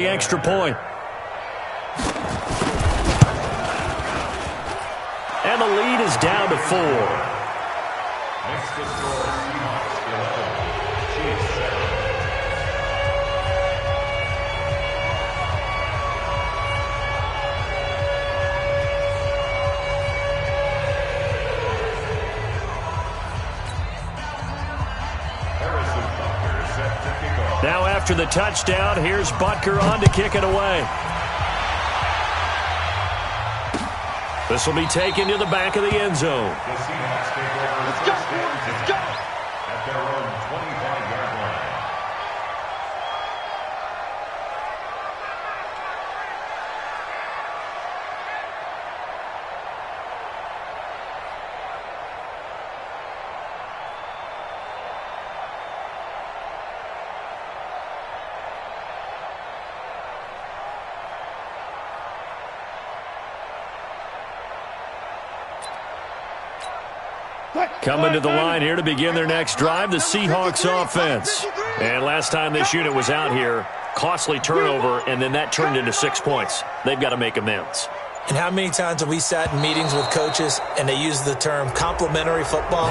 the extra point. And the lead is down to 4. Next to score, Seahawks 11, Chiefs 7. Now after the touchdown, here's Butker on to kick it away. This will be taken to the back of the end zone. The Seahawks take over. Let's go! Let's go! At their own 25-yard line. Coming to the line here to begin their next drive, the Seahawks offense. And last time this unit was out here, costly turnover, and then that turned into 6 points. They've got to make amends. And how many times have we sat in meetings with coaches and they use the term complementary football?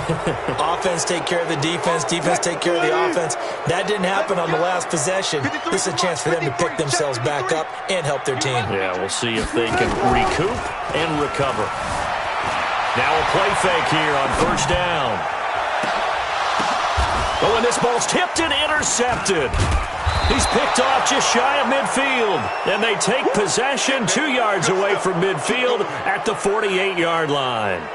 Offense take care of the defense, defense take care of the offense. That didn't happen on the last possession. This is a chance for them to pick themselves back up and help their team. Yeah, we'll see if they can recoup and recover. Now a play fake here on first down. Oh, and this ball's tipped and intercepted. He's picked off just shy of midfield. And they take possession 2 yards away from midfield at the 48-yard line.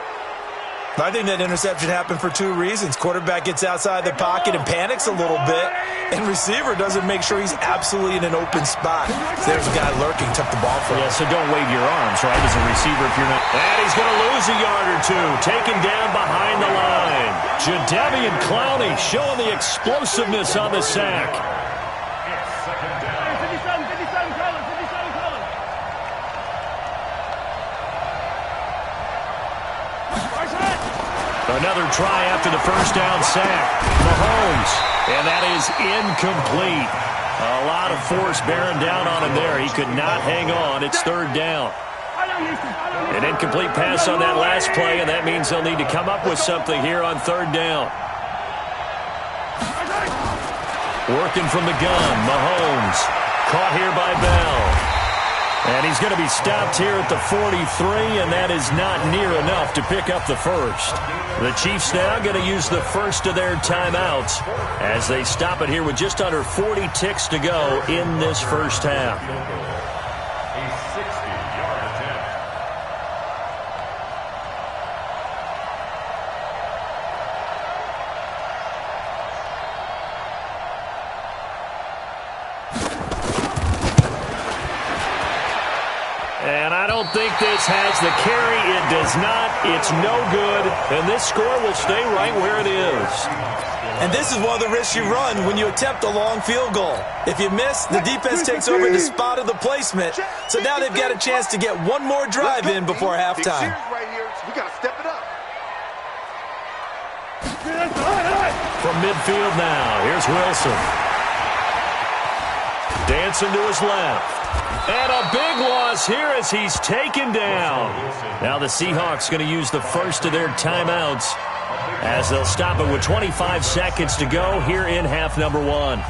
I think that interception happened for 2 reasons. Quarterback gets outside the pocket and panics a little bit, and receiver doesn't make sure he's absolutely in an open spot. So there's a guy lurking, took the ball from him. Yeah, so don't wave your arms, right, as a receiver if you're not. And he's going to lose a yard or 2, taken down behind the line. Jadeveon Clowney showing the explosiveness on the sack. It's second down. Another try after the first down sack. Mahomes, and that is incomplete. A lot of force bearing down on him there. He could not hang on. It's third down. An incomplete pass on that last play, and that means they'll need to come up with something here on third down. Working from the gun, Mahomes. Caught here by Bell. And he's going to be stopped here at the 43, and that is not near enough to pick up the first. The Chiefs now going to use the first of their timeouts as they stop it here with just under 40 ticks to go in this first half. A 60-yard attempt. And I don't think this has the carry. It does not. It's no good. And this score will stay right where it is. And this is one of the risks you run when you attempt a long field goal. If you miss, the defense takes over the spot of the placement. So now they've got a chance to get one more drive in before halftime. We got to step it up. From midfield now, here's Wilson. Dancing to his left. And a big loss here as he's taken down. Now the Seahawks going to use the first of their timeouts as they'll stop it with 25 seconds to go here in half number 1.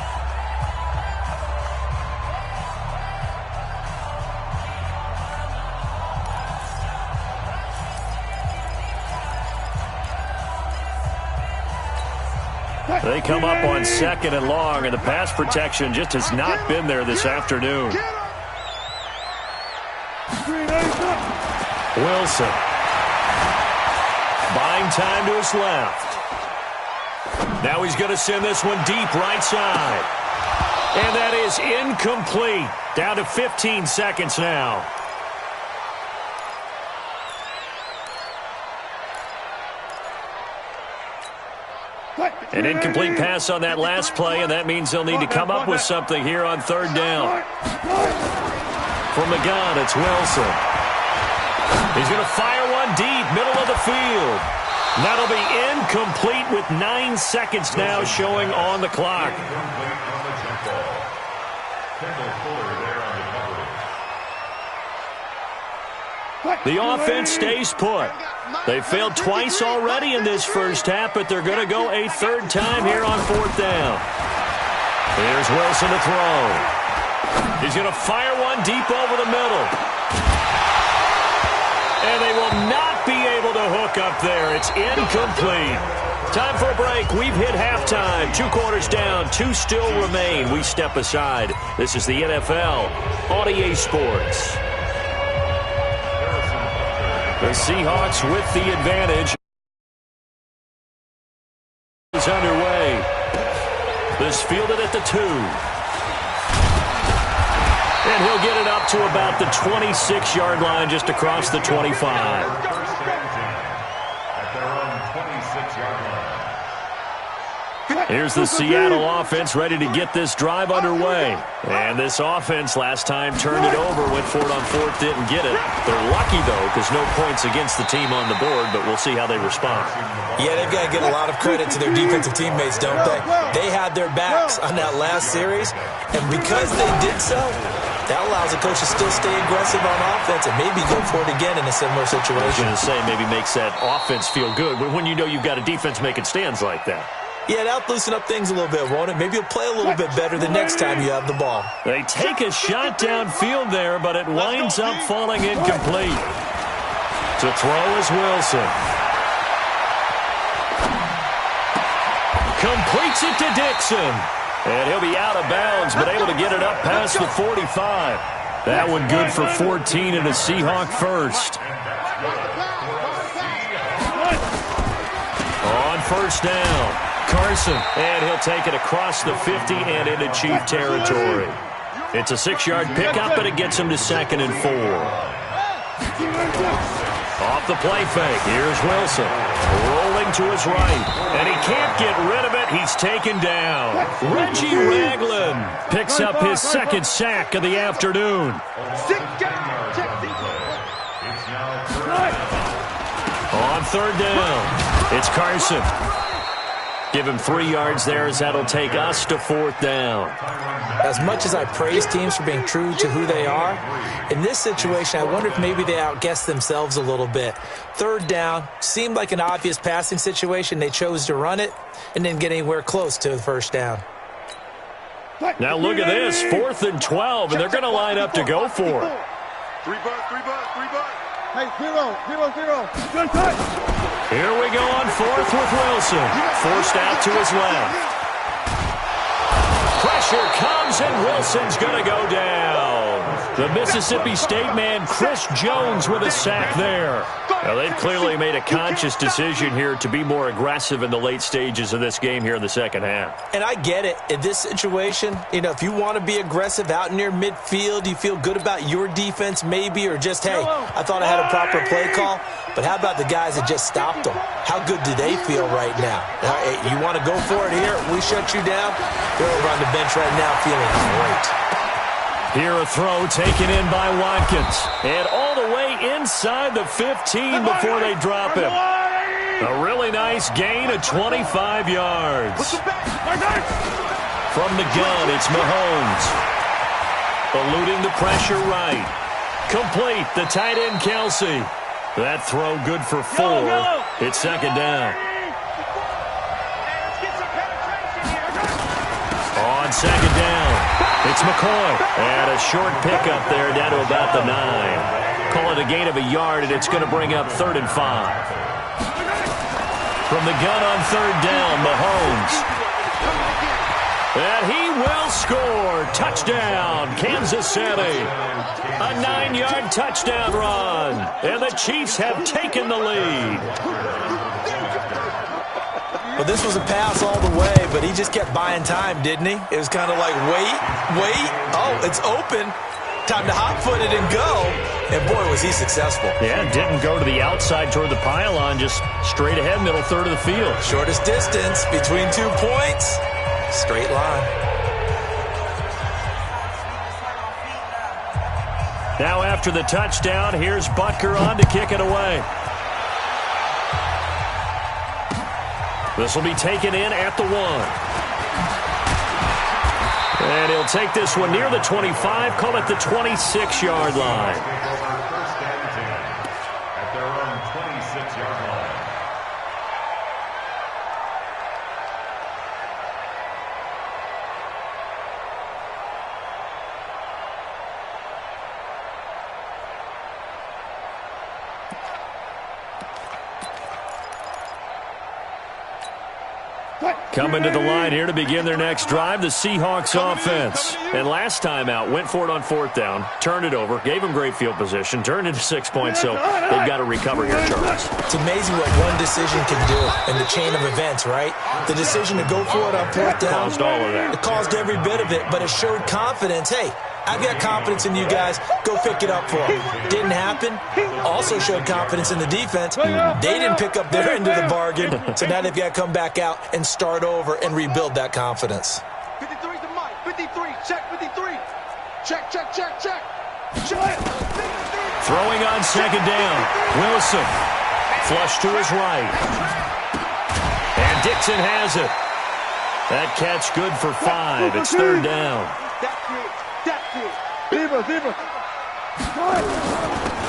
They come up on second and long, and the pass protection just has not been there this afternoon. Wilson. Buying time to his left. Now he's going to send this one deep right side. And that is incomplete. Down to 15 seconds now. An incomplete pass on that last play, and that means they'll need to come up with something here on third down. From the gun, it's Wilson. He's going to fire one deep, middle of the field. That'll be incomplete with 9 seconds now showing on the clock. The offense stays put. They failed twice already in this first half, but they're going to go a third time here on fourth down. Here's Wilson to throw. He's going to fire one deep over the middle. And they will not be able to hook up there. It's incomplete. Time for a break. We've hit halftime. 2 quarters down. 2 still remain. We step aside. This is the NFL on EA Sports. The Seahawks with the advantage is underway. This fielded at the 2. And he'll get it up to about the 26-yard line, just across the 25. Here's the Seattle offense ready to get this drive underway. And this offense last time turned it over, went for it on fourth, didn't get it. They're lucky, though, because no points against the team on the board, but we'll see how they respond. Yeah, they've got to give a lot of credit to their defensive teammates, don't they? They had their backs on that last series, and because they did so, that allows the coach to still stay aggressive on offense and maybe go for it again in a similar situation. I was going to say, maybe makes that offense feel good when you know you've got a defense making stands like that. Yeah, that'll loosen up things a little bit, won't it? Maybe you'll play a little bit better the next time you have the ball. They take a shot downfield there, but it winds up falling incomplete. To throw is Wilson. Completes it to Dixon. And he'll be out of bounds, but able to get it up past the 45. That one good for 14 and a Seahawk first. On first down. Carson, and he'll take it across the 50 and into Chief territory. It's a 6-yard pickup, but it gets him to 2nd and 4. Off the play fake, here's Wilson. Rolling to his right, and he can't get rid of it. He's taken down. Reggie Ragland picks up his 2nd sack of the afternoon. On 3rd down, it's Carson. Give him 3 yards there, as that'll take us to 4th down. As much as I praise teams for being true to who they are, in this situation, I wonder if maybe they outguessed themselves a little bit. 3rd down seemed like an obvious passing situation. They chose to run it and didn't get anywhere close to the 1st down. Now look at this, 4th and 12, and they're going to line up to go for it. 3 bucks. Hey, 0. Good touch. Here we go on 4th with Wilson. Forced out to his left. Pressure comes, and Wilson's going to go down. The Mississippi State man, Chris Jones, with a sack there. Now, they've clearly made a conscious decision here to be more aggressive in the late stages of this game here in the second half. And I get it. In this situation, if you want to be aggressive out near midfield, you feel good about your defense maybe, or just, hey, I thought I had a proper play call. But how about the guys that just stopped them? How good do they feel right now? Hey, you want to go for it here? We shut you down? They're over on the bench right now feeling great. Here a throw taken in by Watkins. And all the way inside the 15 before they drop him. A really nice gain of 25 yards. From the gun, it's Mahomes. Eluding the pressure right. Complete, the tight end Kelsey. That throw good for 4. It's 2nd down. On 2nd down, it's McCoy. And a short pickup there down to about the 9. Call it a gain of a yard, and it's going to bring up 3rd and 5. From the gun on 3rd down, Mahomes. And he will score. Touchdown, Kansas City. A 9-yard touchdown run. And the Chiefs have taken the lead. Well, this was a pass all the way, but he just kept buying time, didn't he? It was kind of like, wait. Oh, it's open. Time to hot-foot it and go. And, boy, was he successful. Yeah, didn't go to the outside toward the pylon, just straight ahead, middle third of the field. Shortest distance between 2 points. Straight line. Now after the touchdown, here's Butker on to kick it away. This will be taken in at the 1. And he'll take this one near the 25, call it the 26-yard line. First and 10 at their own 26-yard line. Coming to the line here to begin their next drive, the Seahawks offense. And last time out, went for it on fourth down, turned it over, gave them great field position, turned into 6 points, so they've got to recover here, Charles. It's amazing what one decision can do in the chain of events, right? The decision to go for it on fourth down. Caused all of that. It caused every bit of it, but it showed confidence. Hey, I've got confidence in you guys. Go pick it up for them. Didn't happen. Also showed confidence in the defense. They didn't pick up their end of the bargain, so now they've got to come back out and start over and rebuild that confidence. 53 to Mike. 53. Check 53. Check, check, check, check. Check. Throwing on second down. Wilson. Flush to his right. And Dixon has it. That catch good for 5. It's third down. That's it. That's it. Zebra.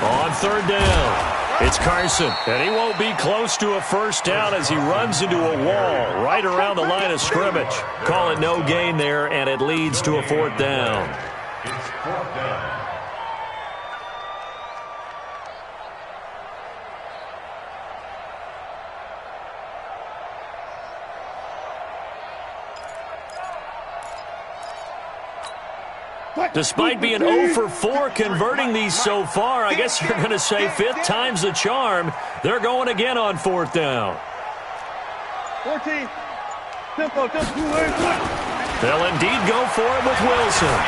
On third down, it's Carson, and he won't be close to a first down as he runs into a wall right around the line of scrimmage. Call it no gain there, and it leads to a fourth down. It's fourth down. Despite being 0 for 4 converting these so far, I guess you're going to say fifth time's the charm. They're going again on fourth down. 14. Tempo. They'll indeed go for it with Wilson.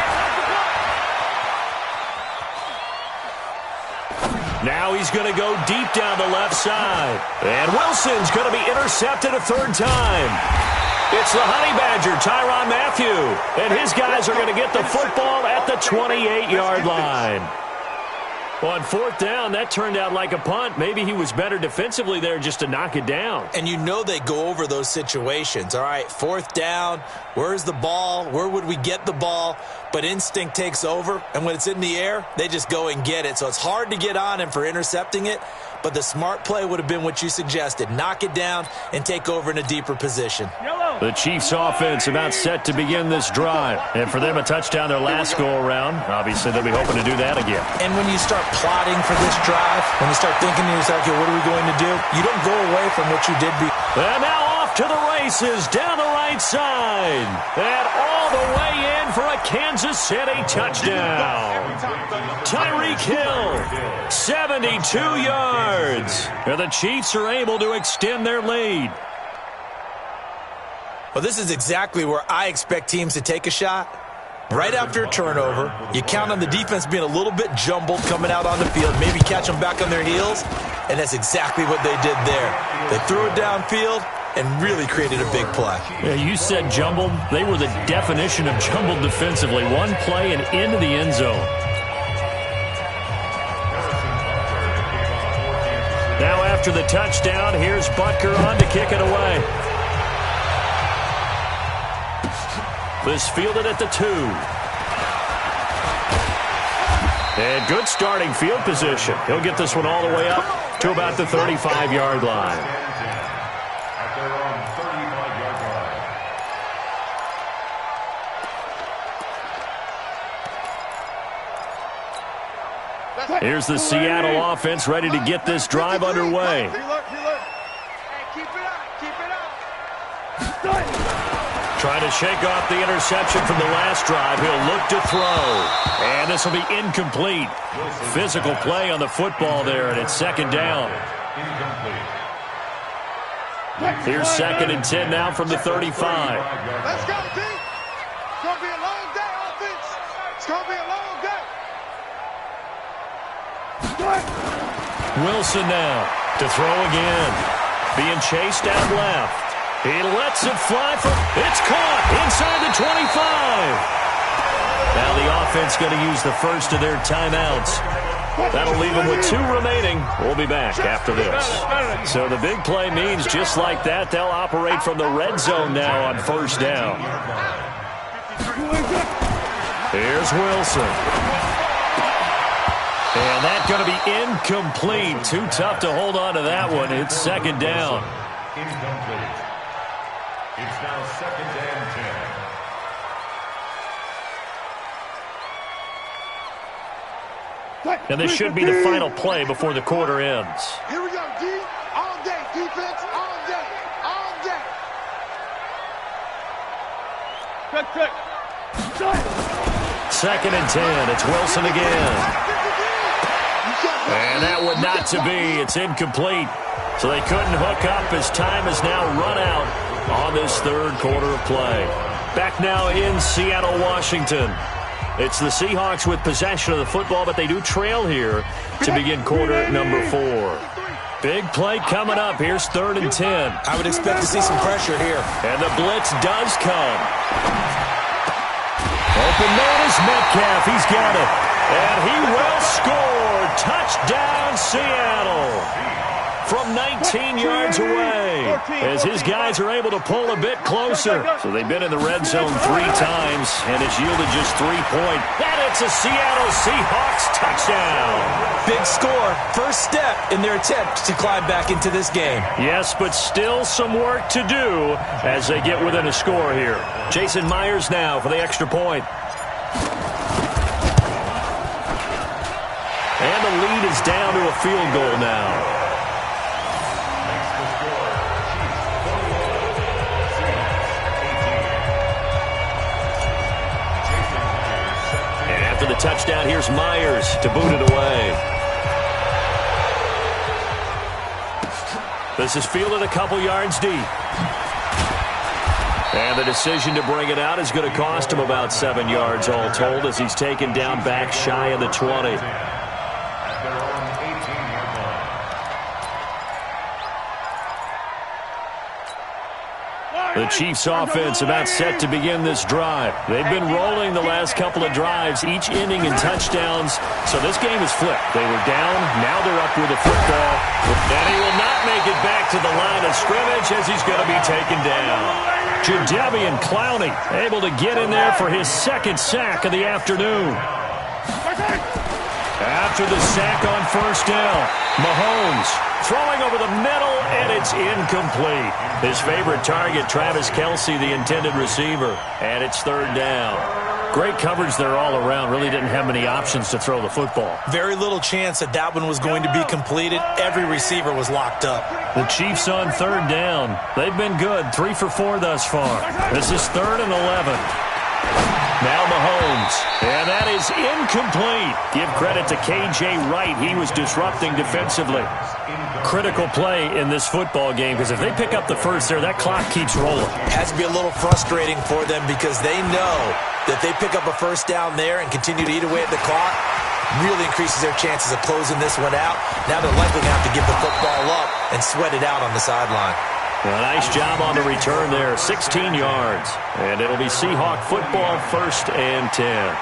Now he's going to go deep down the left side. And Wilson's going to be intercepted a third time. It's the Honey Badger, Tyrann Mathieu, and his guys are going to get the football at the 28-yard line. On fourth down, that turned out like a punt. Maybe he was better defensively there just to knock it down. And you know they go over those situations. All right, fourth down, where's the ball? Where would we get the ball? But instinct takes over, and when it's in the air, they just go and get it. So it's hard to get on him for intercepting it, but the smart play would have been what you suggested. Knock it down and take over in a deeper position. The Chiefs offense about set to begin this drive. And for them, a touchdown their last go-around. Obviously, they'll be hoping to do that again. And when you start plotting for this drive, when you start thinking to yourself, okay, what are we going to do? You don't go away from what you did before. And now off to the races down the right side. And all the way in for a Kansas City touchdown. Tyreek Hill, 72 yards. And the Chiefs are able to extend their lead. Well, this is exactly where I expect teams to take a shot. Right after a turnover, you count on the defense being a little bit jumbled coming out on the field, maybe catch them back on their heels, and that's exactly what they did there. They threw it downfield and really created a big play. Yeah, you said jumbled. They were the definition of jumbled defensively. One play and into the end zone. Now after the touchdown, here's Butker on to kick it away. This fielded at the 2. And good starting field position. He'll get this one all the way up to about the 35-yard line. At their own 35-yard line. Here's the Seattle offense ready to get this drive underway. Trying to shake off the interception from the last drive. He'll look to throw. And this will be incomplete. Physical play on the football there, and it's second down. Here's second and 10 now from the 35. Let's go, team. It's going to be a long day, offense. It's going to be a long day. Wilson now to throw again. Being chased out left. He lets it fly from, it's caught inside the 25. Now the offense going to use the first of their timeouts. That'll leave them with 2 remaining. We'll be back after this. So the big play means just like that, they'll operate from the red zone now on first down. Here's Wilson. And that's going to be incomplete. Too tough to hold on to that one. It's second down. Incomplete. It's now second and 10. And this should be the final play before the quarter ends. Here we go, D. All day, defense, all day, all day. Check. Second and 10. It's Wilson again. And that would not to be. It's incomplete. So they couldn't hook up as time has now run out on this third quarter of play. Back now in Seattle, Washington. It's the Seahawks with possession of the football, but they do trail here to begin quarter number 4. Big play coming up. Here's third and 10. I would expect to see some pressure here. And the blitz does come. Open man is Metcalf. He's got it. And he will score. Touchdown, Seattle. From 19 yards away, as his guys are able to pull a bit closer. So they've been in the red zone 3 times, and it's yielded just 3 points. And it's a Seattle Seahawks touchdown. Big score, first step in their attempt to climb back into this game. Yes, but still some work to do as they get within a score here. Jason Myers now for the extra point. And the lead is down to a field goal now. After the touchdown, here's Myers to boot it away. This is fielded a couple yards deep. And the decision to bring it out is going to cost him about 7 yards all told as he's taken down back shy of the 20. The Chiefs offense about set to begin this drive. They've been rolling the last couple of drives, each ending in touchdowns. So this game is flipped. They were down, now they're up with the football. And he will not make it back to the line of scrimmage as he's going to be taken down. Jadeveon Clowney able to get in there for his second sack of the afternoon. After the sack on first down, Mahomes throwing over the middle, and it's incomplete. His favorite target, Travis Kelce, the intended receiver, and it's third down. Great coverage there all around. Really didn't have many options to throw the football. Very little chance that one was going to be completed. Every receiver was locked up. The Chiefs on third down. They've been good, 3 for 4 thus far. This is third and 11. Now Mahomes, and that is incomplete. Give credit to K.J. Wright. He was disrupting defensively. Critical play in this football game because if they pick up the first there, that clock keeps rolling. Has to be a little frustrating for them because they know that they pick up a first down there and continue to eat away at the clock, really increases their chances of closing this one out. Now they're likely going to have to give the football up and sweat it out on the sideline. A nice job on the return there, 16 yards. And it'll be Seahawk football, first and 10.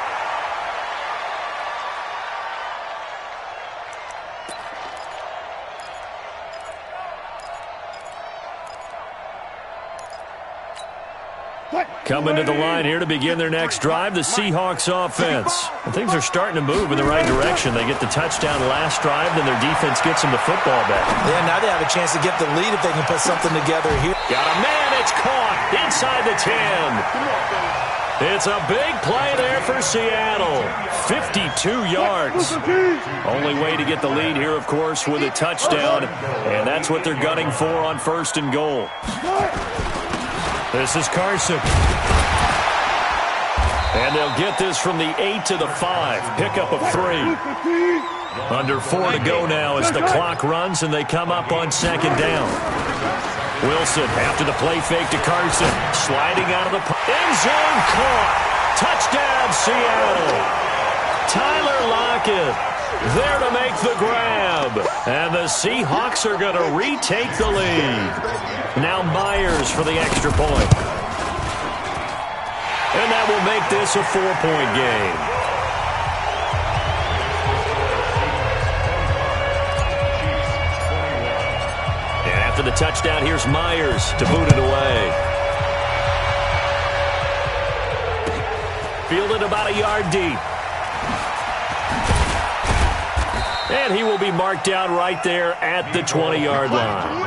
Coming to the line here to begin their next drive, the Seahawks offense. And things are starting to move in the right direction. They get the touchdown last drive, then their defense gets them the football back. Yeah, now they have a chance to get the lead if they can put something together here. Got a man, it's caught inside the 10. It's a big play there for Seattle. 52 yards. Only way to get the lead here, of course, with a touchdown. And that's what they're gunning for on first and goal. This is Carson. And they'll get this from the 8 to the 5. Pickup of 3. Under 4 to go now as the clock runs and they come up on second down. Wilson after the play fake to Carson. Sliding out of the end zone, caught. Touchdown, Seattle. Tyler Lockett there to make the grab. And the Seahawks are going to retake the lead. Now Myers for the extra point. And that will make this a 4-point game. And after the touchdown, here's Myers to boot it away. Fielded about a yard deep. And he will be marked down right there at the 20-yard line.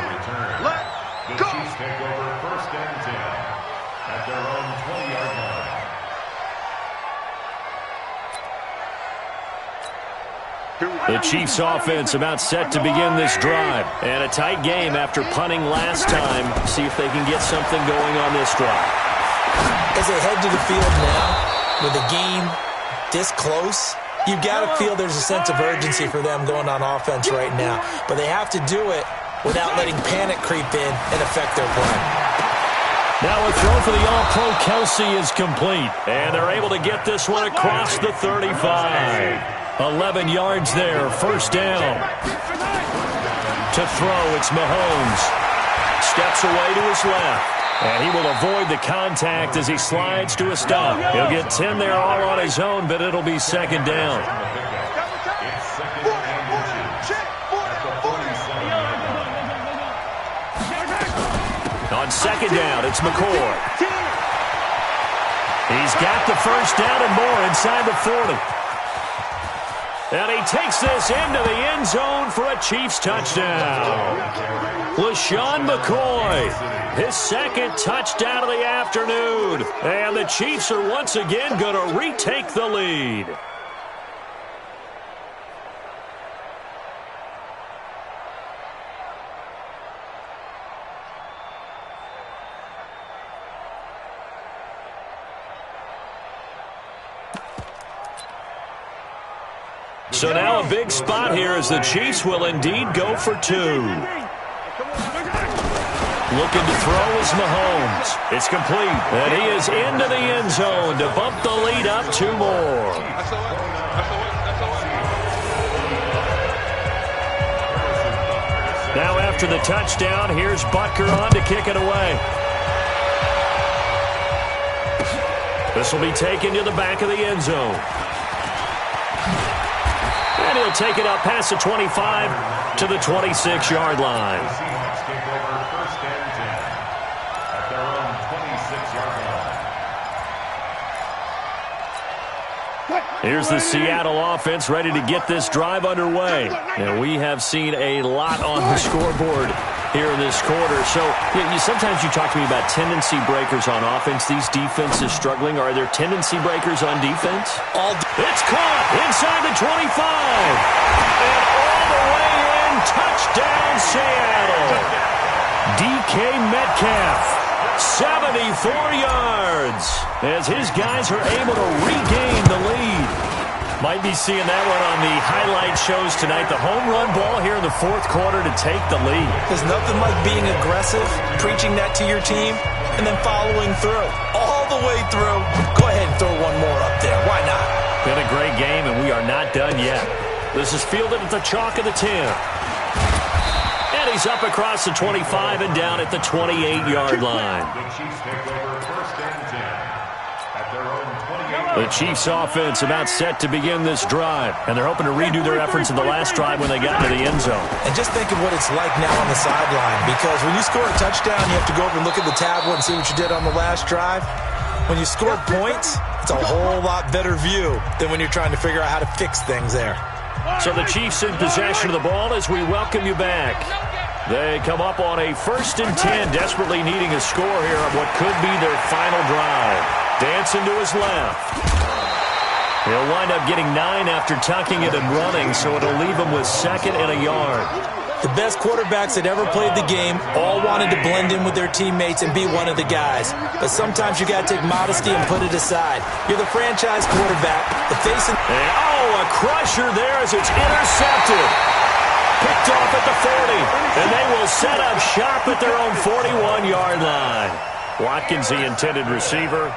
The Chiefs take over 1st and 10 at their own 20-yard line. The Chiefs offense about set to begin this drive. And a tight game after punting last time. See if they can get something going on this drive. As they head to the field now, with the game this close, you've got to feel there's a sense of urgency for them going on offense right now. But they have to do it without letting panic creep in and affect their play. Now a throw for the All-Pro Kelsey is complete. And they're able to get this one across the 35. 11 yards there, 1st down. To throw, it's Mahomes. Steps away to his left. And he will avoid the contact as he slides to a stop. He'll get 10 there all on his own, but it'll be 2nd down. On 2nd down, it's McCoy. He's got the 1st down and more inside the 40. And he takes this into the end zone for a Chiefs touchdown. LaShawn McCoy, his 2nd touchdown of the afternoon. And the Chiefs are once again going to retake the lead. So now a big spot here as the Chiefs will indeed go for 2. Looking to throw is Mahomes. It's complete. And he is into the end zone to bump the lead up 2 more. Now after the touchdown, here's Butker on to kick it away. This will be taken to the back of the end zone. And he'll take it up past the 25 to the 26-yard line. The Seahawks take over 1st and 10 at their own 26-yard line. Here's the Seattle offense ready to get this drive underway. And we have seen a lot on the scoreboard here in this quarter. So sometimes you talk to me about tendency breakers on offense. These defenses struggling. Are there tendency breakers on defense? It's caught inside the 25. And all the way in, touchdown Seattle. DK Metcalf, 74 yards, as his guys are able to regain the lead. Might be seeing that one on the highlight shows tonight. The home run ball here in the 4th quarter to take the lead. There's nothing like being aggressive, preaching that to your team, and then following through. All the way through. Go ahead and throw one more up there. Why not? Been a great game, and we are not done yet. This is fielded at the chalk of the 10. And he's up across the 25 and down at the 28-yard line. The Chiefs take over 1st and 10 at their own 28. The Chiefs offense about set to begin this drive, and they're hoping to redo their efforts in the last drive when they got into the end zone. And just think of what it's like now on the sideline, because when you score a touchdown, you have to go over and look at the tablet and see what you did on the last drive. When you score points, it's a whole lot better view than when you're trying to figure out how to fix things there. So the Chiefs in possession of the ball as we welcome you back. They come up on a 1st and 10, desperately needing a score here on what could be their final drive. Dancing to his left. He'll wind up getting 9 after tucking it and running, so it'll leave him with 2nd and a yard. The best quarterbacks that ever played the game all wanted to blend in with their teammates and be one of the guys. But sometimes you got to take modesty and put it aside. You're the franchise quarterback. The face and a crusher there as it's intercepted. Picked off at the 40. And they will set up shop at their own 41-yard line. Watkins, the intended receiver.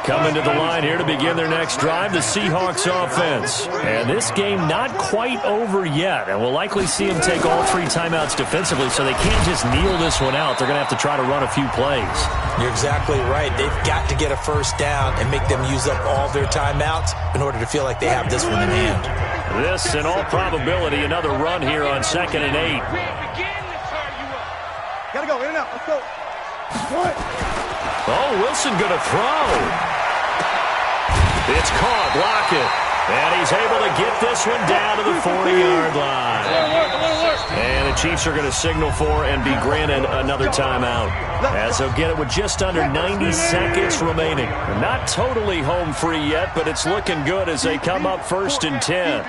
Coming to the line here to begin their next drive, the Seahawks offense. And this game not quite over yet. And we'll likely see them take all 3 timeouts defensively, so they can't just kneel this one out. They're going to have to try to run a few plays. You're exactly right. They've got to get a 1st down and make them use up all their timeouts in order to feel like they have this one in hand. This, in all probability, another run here on 2nd and 8. Gotta go, in and out. Let's go. What? Oh, Wilson going to throw. It's caught. Lockett. And he's able to get this one down to the 40-yard line. And the Chiefs are going to signal for and be granted another timeout, as they'll get it with just under 90 seconds remaining. Not totally home free yet, but it's looking good as they come up 1st and 10.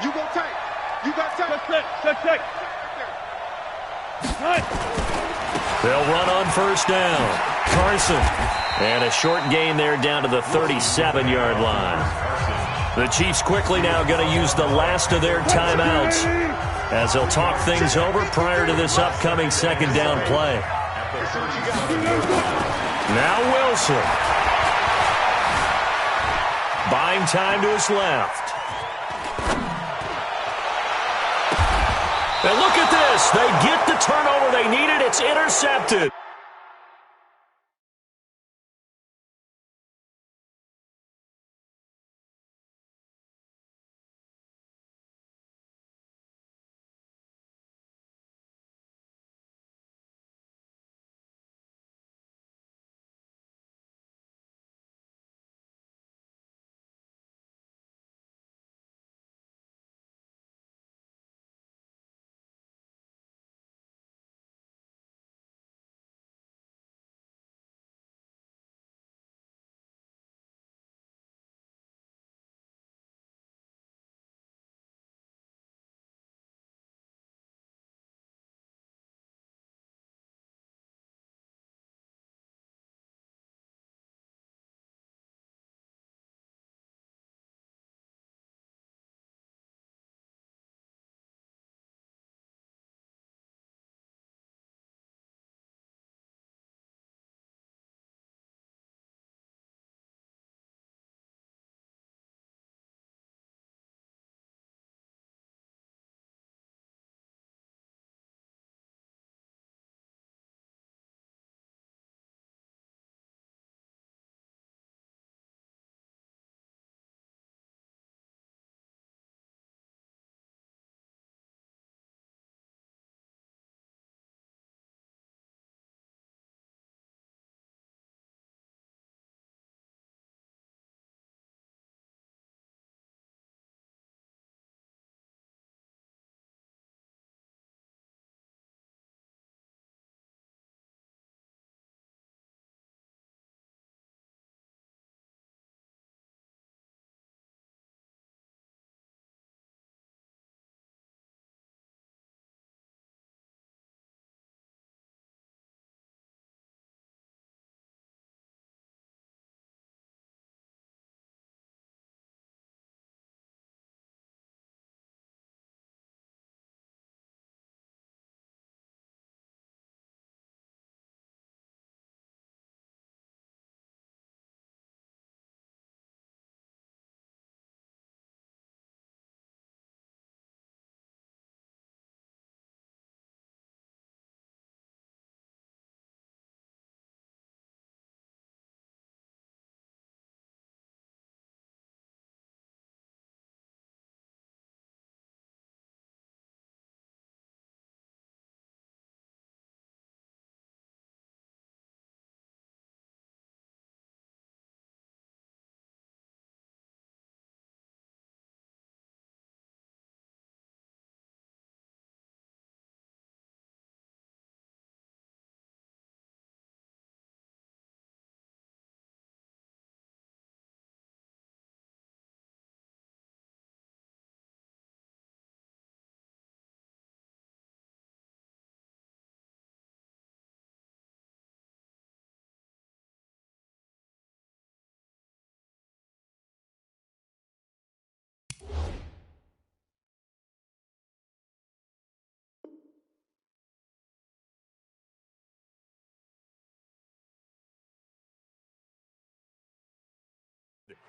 You go tight. You got tight. Check. They'll run on 1st down. Carson. And a short gain there down to the 37-yard line. The Chiefs quickly now going to use the last of their timeouts as they'll talk things over prior to this upcoming 2nd down play. Now Wilson. Buying time to his left. And look at this. They get the turnover they needed. It's intercepted.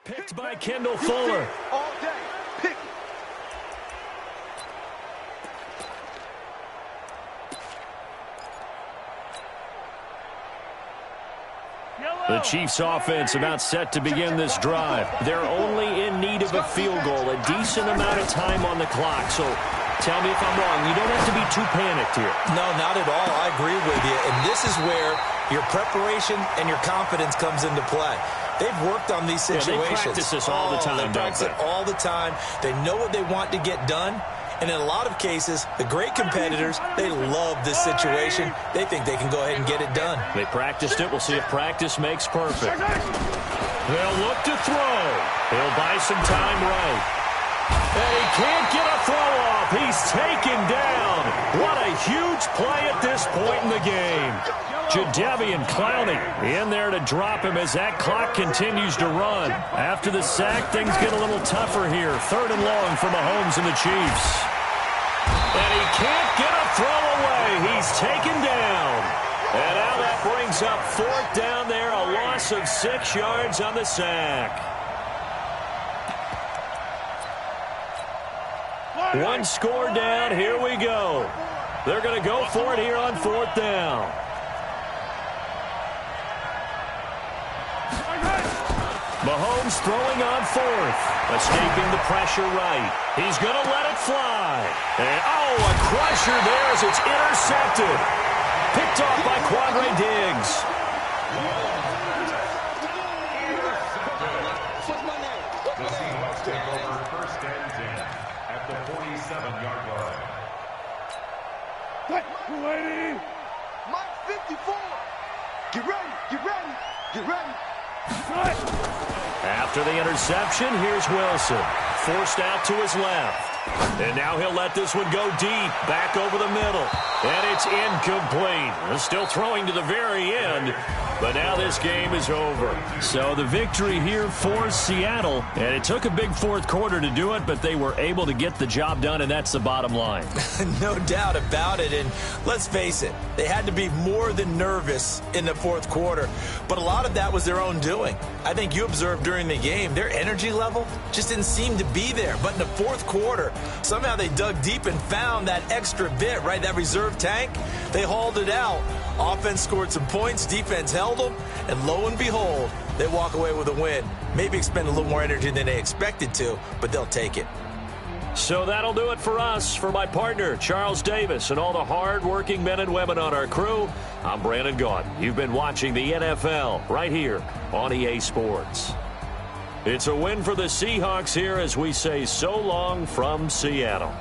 Picked by Kendall Fuller. All day. Pick it. The Chiefs offense about set to begin this drive. They're only in need of a field goal, a decent amount of time on the clock. So Tell me if I'm wrong. You don't have to be too panicked here. No, not at all. I agree with you. And this is where your preparation and your confidence comes into play. They've worked on these situations. Yeah, they practice this all the time, They practice it all the time. They know what they want to get done. And in a lot of cases, the great competitors, they love this situation. They think they can go ahead and get it done. They practiced it. We'll see if practice makes perfect. They'll look to throw. He'll buy some time right. And he can't get a throw off. He's taken down. What a huge play at this point in the game. Jadeveon Clowney in there to drop him as that clock continues to run. After the sack, things get a little tougher here. 3rd and long for Mahomes and the Chiefs. And he can't get a throw away. He's taken down. And now that brings up 4th down there, a loss of 6 yards on the sack. One score down. Here we go. They're going to go for it here on 4th down. Mahomes throwing on 4th. Escaping the pressure right. He's going to let it fly. And, a crusher there as it's intercepted. Picked off by Quandre Diggs. The Seahawks take over 1st and 10 at the 47-yard line. Ready? Mike 54. Get ready, get ready, get ready. After the interception, here's Wilson. Forced out to his left. And now he'll let this one go deep, back over the middle. And it's incomplete. Still throwing to the very end, but now this game is over. So the victory here for Seattle, and it took a big 4th quarter to do it, but they were able to get the job done, and that's the bottom line. No doubt about it, and let's face it, they had to be more than nervous in the 4th quarter, but a lot of that was their own doing. I think you observed during the game, their energy level just didn't seem to be there, but in the 4th quarter, somehow they dug deep and found that extra bit, right, that reserve tank. They hauled it out. Offense scored some points, defense held them, and lo and behold, they walk away with a win. Maybe expend a little more energy than they expected to, but they'll take it. So that'll do it for us. For my partner, Charles Davis, and all the hard-working men and women on our crew, I'm Brandon Gaudin. You've been watching the NFL right here on EA Sports. It's a win for the Seahawks here as we say so long from Seattle.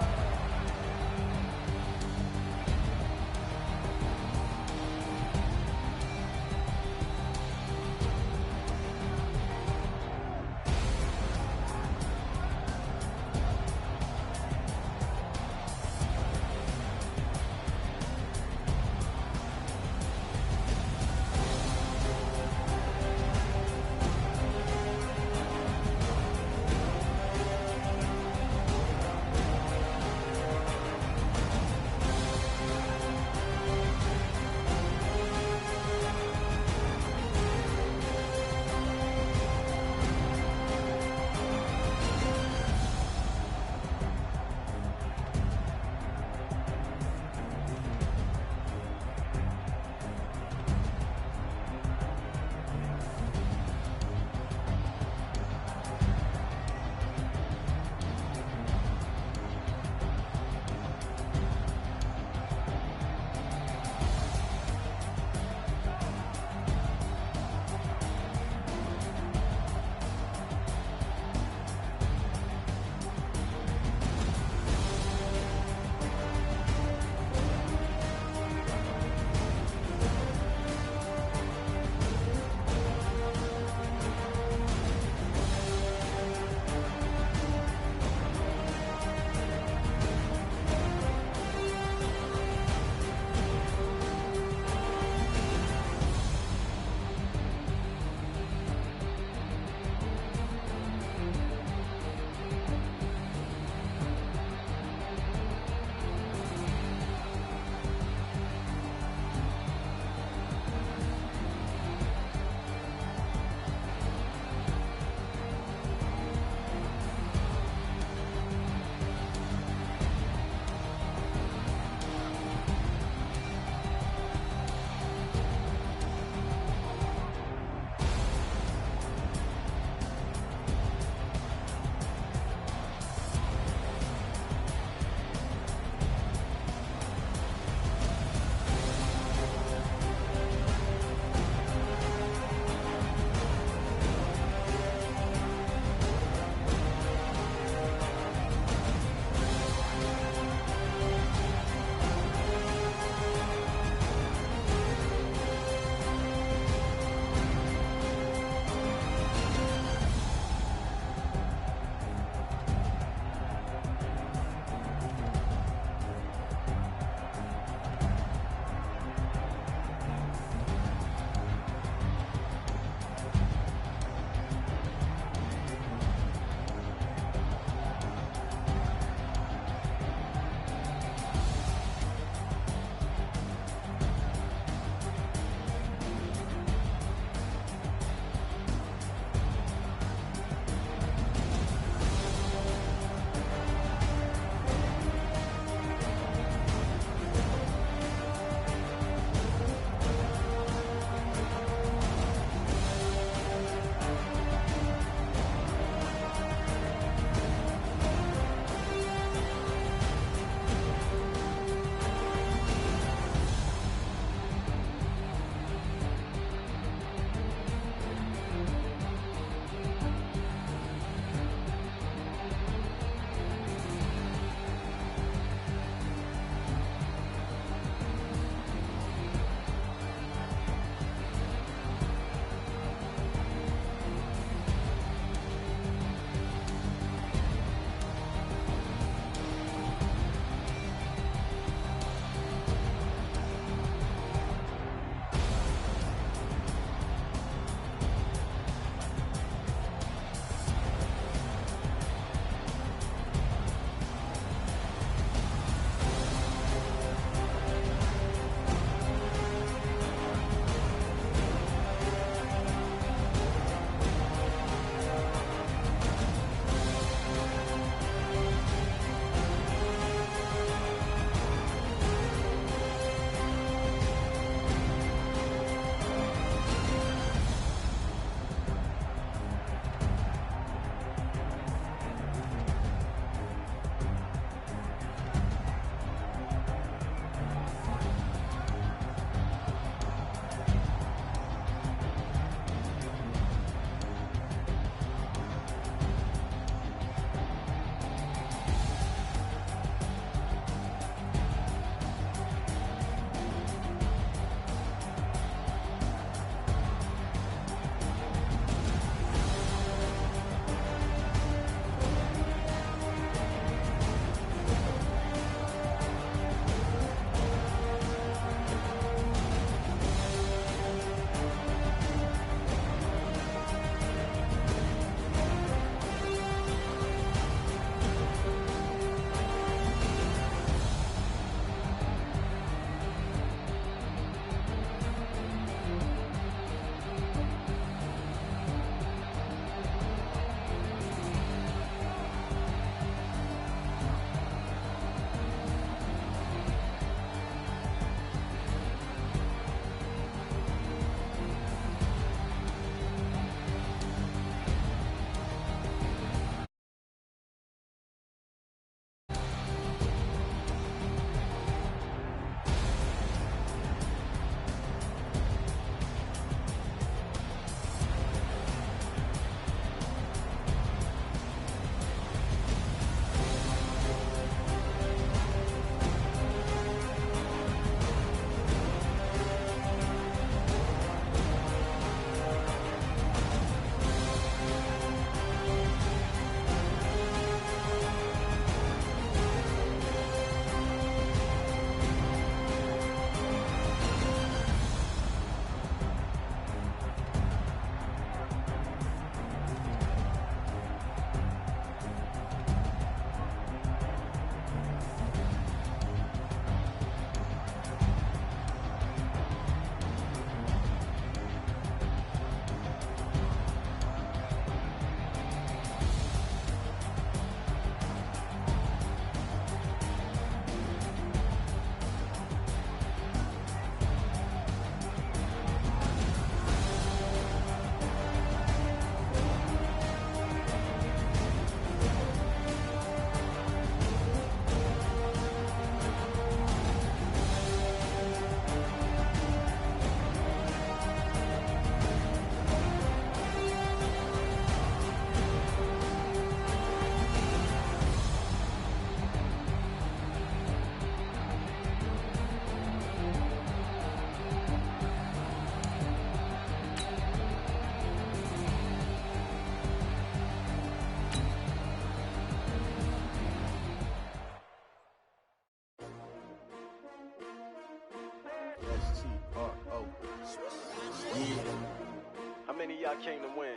I came to win.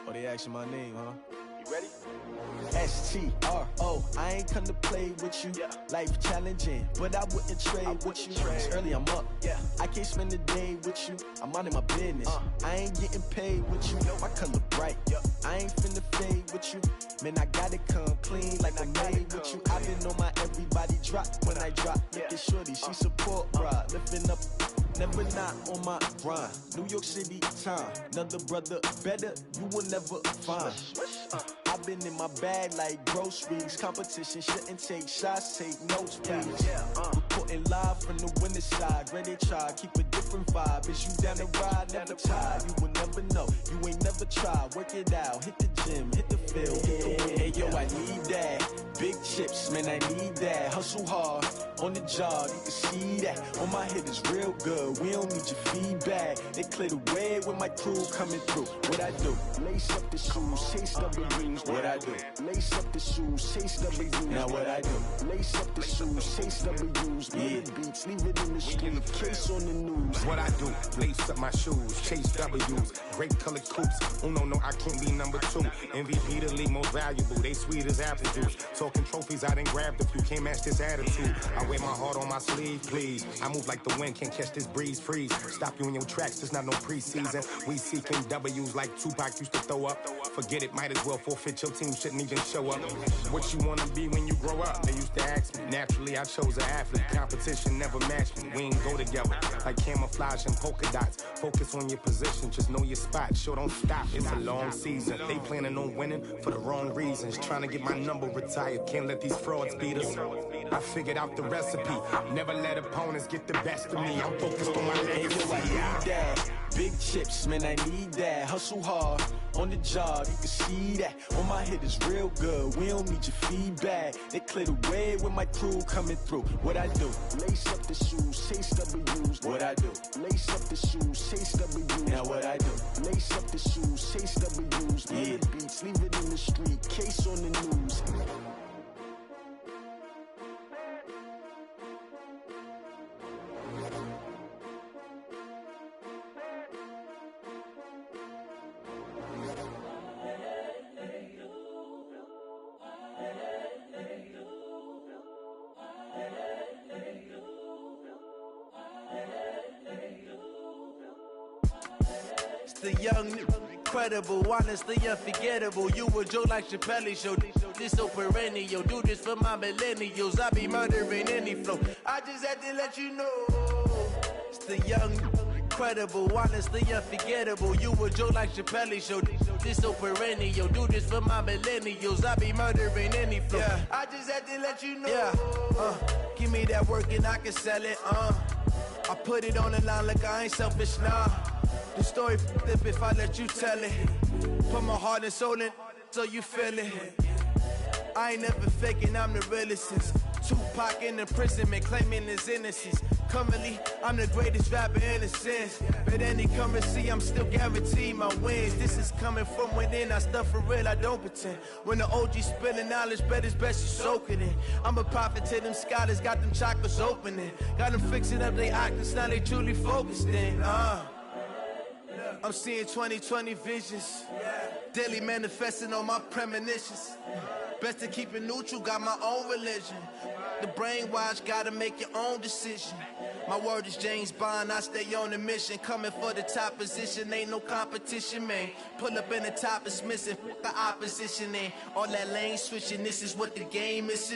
Oh, they asking my name, huh? You ready? S-T-R-O, I ain't come to play with you. Yeah. Life challenging, but I wouldn't trade with you. It's early, I'm up. Yeah. I can't spend the day with you. I'm minding my business. I ain't getting paid with you. My color bright. I ain't finna fade with you. Man, I gotta come clean like I'm made with you. I've been on my everybody drop when I drop. Look at shorty, she support ride. Lifting up, never not on my grind. New York City time. Another brother better, you will never find. I've been in my bag like groceries. Competition shouldn't take shots, take notes, please. Reporting live from the winning side. Ready to try, keep a different vibe. Is you down the ride, never tired. You will never know, you ain't never tried. Work it out, hit the gym, hit the field, hit the wind. Hey yo, I need that. Big chips, man, I need that. Hustle hard, on the job, you can see that. On my head is real good, we don't need your feedback. They clear the way with my crew coming through. What I do? Lace up the shoes, chase W's. What I do? Lace up the shoes, chase W's. Now what I do? Lace up the shoes, chase W's. Yeah. Beats, leave it in the street, case on the news. What I do? Lace up my shoes, chase W's. Great colored coops. Oh no, I can't be number 2. MVP the league most valuable. They sweet as apple juice. Talking trophies, I didn't grab the few. Can't match this attitude. I wear my heart on my sleeve, please. I move like the wind, can't catch this breeze, freeze. Stop you in your tracks, there's not no preseason. We seeking W's like Tupac used to throw up. Forget it, might as well forfeit. Your team shouldn't even show up. What you wanna be when you grow up? They used to ask me. Naturally, I chose an athlete. Competition never matched me. We ain't go together like camouflage and polka dots. Focus on your position, just know your spot. Sure, don't stop. It's a long season. They planning on winning for the wrong reasons. Trying to get my number retired. Can't let these frauds beat us. I figured out the recipe. Never let opponents get the best of me. I'm focused on my legacy. I need that. Big chips, man, I need that. Hustle hard, on the job, you can see that. On my head is real good, we don't need your feedback. They clear the way with my crew coming through. What I do? Lace up the shoes, chase W's. What I do? Lace up the shoes, chase W's. Now what I do? Lace up the shoes, chase W's. Yeah. Beats, leave it in the street, case on the news. The young, incredible, honestly unforgettable. You a Joe like Chappelle show. This so perennial. Do this for my millennials. I be murdering any flow. I just had to let you know. It's the young, incredible, honestly unforgettable. You a Joe like Chappelle show. This so perennial. Do this for my millennials. I be murdering any flow. Yeah. I just had to let you know. Yeah. Give me that work and I can sell it. I put it on the line like I ain't selfish, nah. The story f***ed if I let you tell it. Put my heart and soul in so you feel it. I ain't never faking, I'm the realest since Tupac in imprisonment, claiming his innocence. Currently, I'm the greatest rapper in a sense. But any currency, I'm still guaranteed my wins. This is coming from within, I stuff for real, I don't pretend. When the OG spilling knowledge, bet it's best you soak it in. I'm a prophet to them scholars, got them chakras opening. Got them fixing up they octaves, now they truly focused in. I'm seeing 2020 visions, daily manifesting on my premonitions. Best to keep it neutral, got my own religion. The brainwash, gotta make your own decision. My word is James Bond, I stay on the mission. Coming for the top position, ain't no competition, man. Pull up in the top, it's missing, the opposition ain't. All that lane switching, this is what the game is.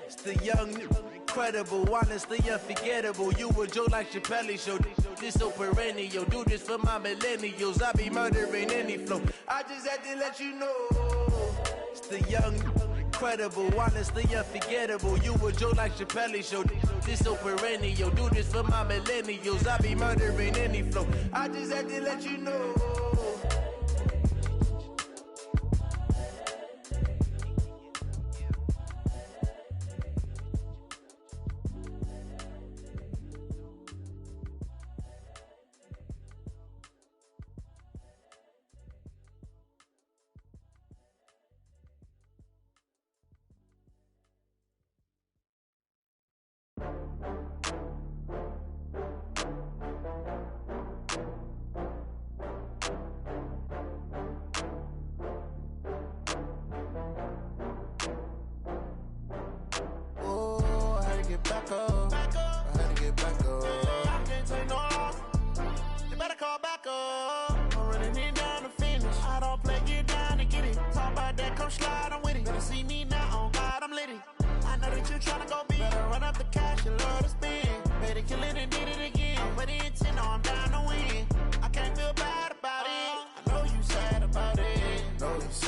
It's the young, incredible, honestly unforgettable. You a Joe like Chappelle show. This so perennial. Do this for my millennials. I be murdering any flow. I just had to let you know. It's the young, incredible, honestly unforgettable. You a Joe like Chappelle show. This so perennial. Do this for my millennials. I be murdering any flow. I just had to let you know.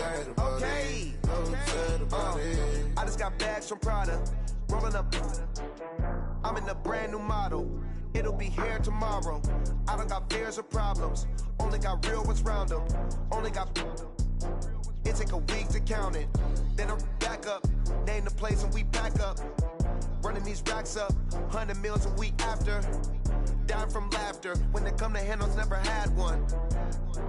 sad about it. No sad about it. I just got bags from Prada, rolling up. I'm in a brand new model. It'll be here tomorrow. I don't got fears or problems. Only got real ones round them. Only got. It take a week to count it. Then I'm back up. Name the place and we pack up. Running these racks up. 100 meals a week after. Dying from laughter. When it come to handles, never had one.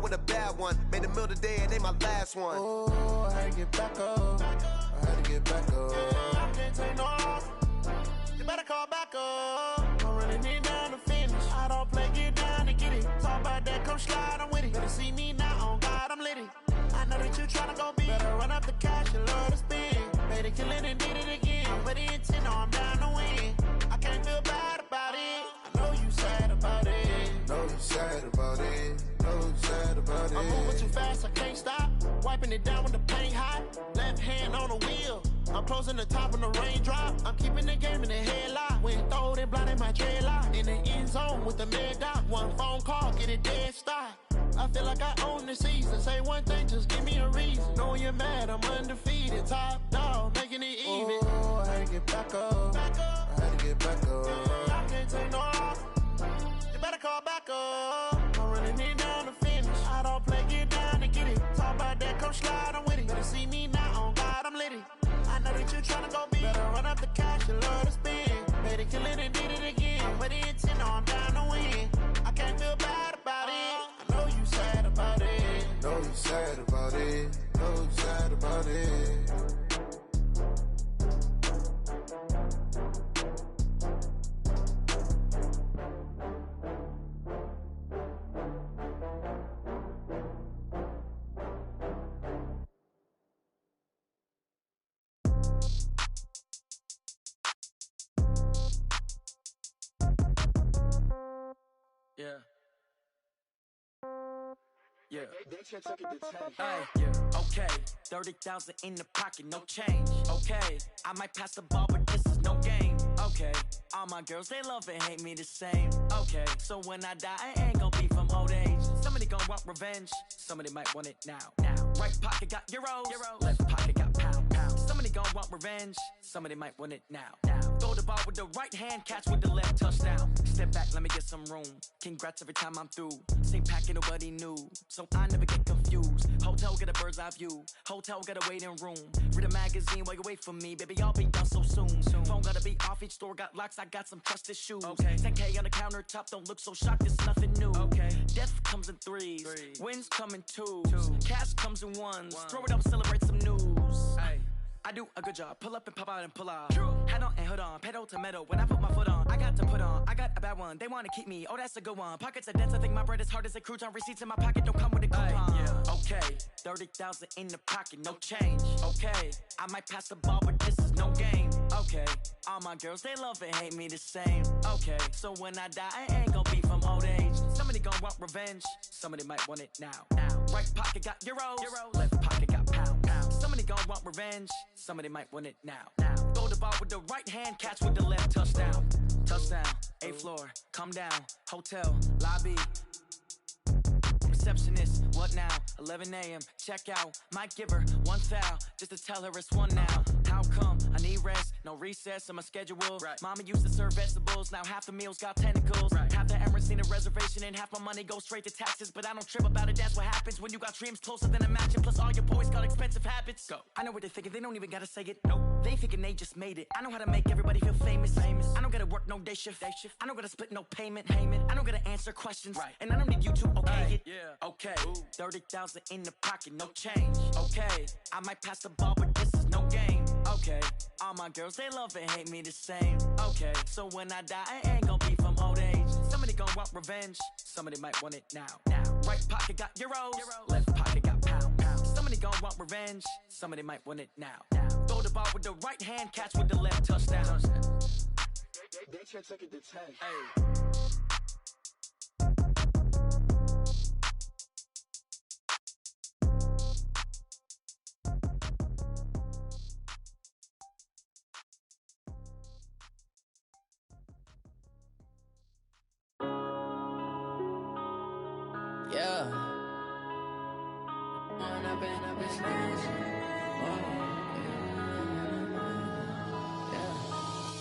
With a bad one. Made a meal today and they my last one. Oh, I had to get back up. I had to get back up. I can't take no loss. You better call back up. I'm running it down to finish. I don't play, get down to get it. Talk about that, come slide, I'm with it. Better see me now, on God, I'm litty. I know that you tryna go big. Better run up the cash, you love to spend. Made it, kill it, and did it again. I put it in 10, now I'm down to win. I can't feel bad about it. I know you sad about it. No, you sad about it. No, you sad about it. I'm moving too fast, I can't stop. Wiping it down with the paint hot. Left hand on the wheel. I'm closing the top of the raindrop. I'm keeping the game in the headlock. When throwed and blinded my dreadlock. In the end zone with the mad dot. One phone call, get it dead stop. I feel like I own the season. Say one thing, just give me a reason. Knowing you're mad, I'm undefeated. Top dog, making it even. Oh, I had to get back up. I had to get back up. I can't take no loss. You better call back up. I'm running it down to finish. I don't play, get down to get it. Talk about that, come slide, I'm with it. Better see me now, on God, I'm litty. I know that you tryna go big. Better run up the cash, you love to spend. Made it, kill it, and did it again. I put it in 10, now I'm down to win. I can't feel bad about it. I know you sad about it. No, you sad about it. No, you sad about it. Yeah. Yeah. Hey, yeah. Okay. 30,000 in the pocket, no change. Okay. I might pass the ball, but this is no game. Okay. All my girls, they love and hate me the same. Okay. So when I die, I ain't gon' be from old age. Somebody gon' want revenge. Somebody might want it now. Right pocket got euros. Left pocket got pound. Somebody gon' want revenge. Somebody might want it now. Throw the ball with the right hand, catch with the left, touchdown. Step back, let me get some room. Congrats every time I'm through. Same packet, nobody knew. So I never get confused. Hotel get a bird's eye view. Hotel got a waiting room. Read a magazine while you wait for me. Baby, I'll be done so soon. Phone gotta be off, each store got locks. I got some trusted shoes. 10K on the countertop, don't look so shocked, it's nothing new. Death comes in threes. Wins come in twos. Cash comes in ones. Throw it up, celebrate some news. I do a good job. Pull up and pop out and pull out. Head on and hood on. Pedal to metal. When I put my foot on, I got to put on. I got a bad one. They want to keep me. Oh, that's a good one. Pockets are dense. I think my bread is hard as a crouton. Receipts in my pocket don't come with a coupon. Okay. 30,000 in the pocket. No change. Okay. I might pass the ball, but this is no game. Okay. All my girls, they love and hate me the same. Okay. So when I die, I ain't gon' be from old age. Somebody gon' want revenge. Somebody might want it now. Right pocket got euros. Left pocket got pound. Somebody gon' want revenge. Somebody might want it now. Throw the ball with the right hand, catch with the left, touchdown. Touchdown, 8th floor, come down, hotel, lobby. Receptionist, what now? 11 a.m., check out. Might give her one foul, just to tell her it's one now. How come? I need rest, no recess in my schedule. Mama used to serve vegetables, now half the meals got tentacles. Half the errands need a reservation and half my money goes straight to taxes. But I don't trip about it, that's what happens when you got dreams closer than a mansion. Plus all your boys got expensive habits. Go. I know what they're thinking, they don't even gotta say it. Nope. They thinking they just made it. I know how to make everybody feel famous. I don't gotta work no day shift. I don't gotta split no payment. I don't gotta answer questions. And I don't need you to okay it. Okay, 30,000 in the pocket, no change. Okay, I might pass the ball, but this is no game. Okay, all my girls, they love and hate me the same. Okay, so when I die, I ain't gon' be from old age. Somebody gon' want revenge. Somebody might want it now. Right pocket got euros. Left pocket got pound. Somebody gon' want revenge. Somebody might want it now. Throw the ball with the right hand, catch with the left, touchdown. They can't take it to 10. Yeah. Up in this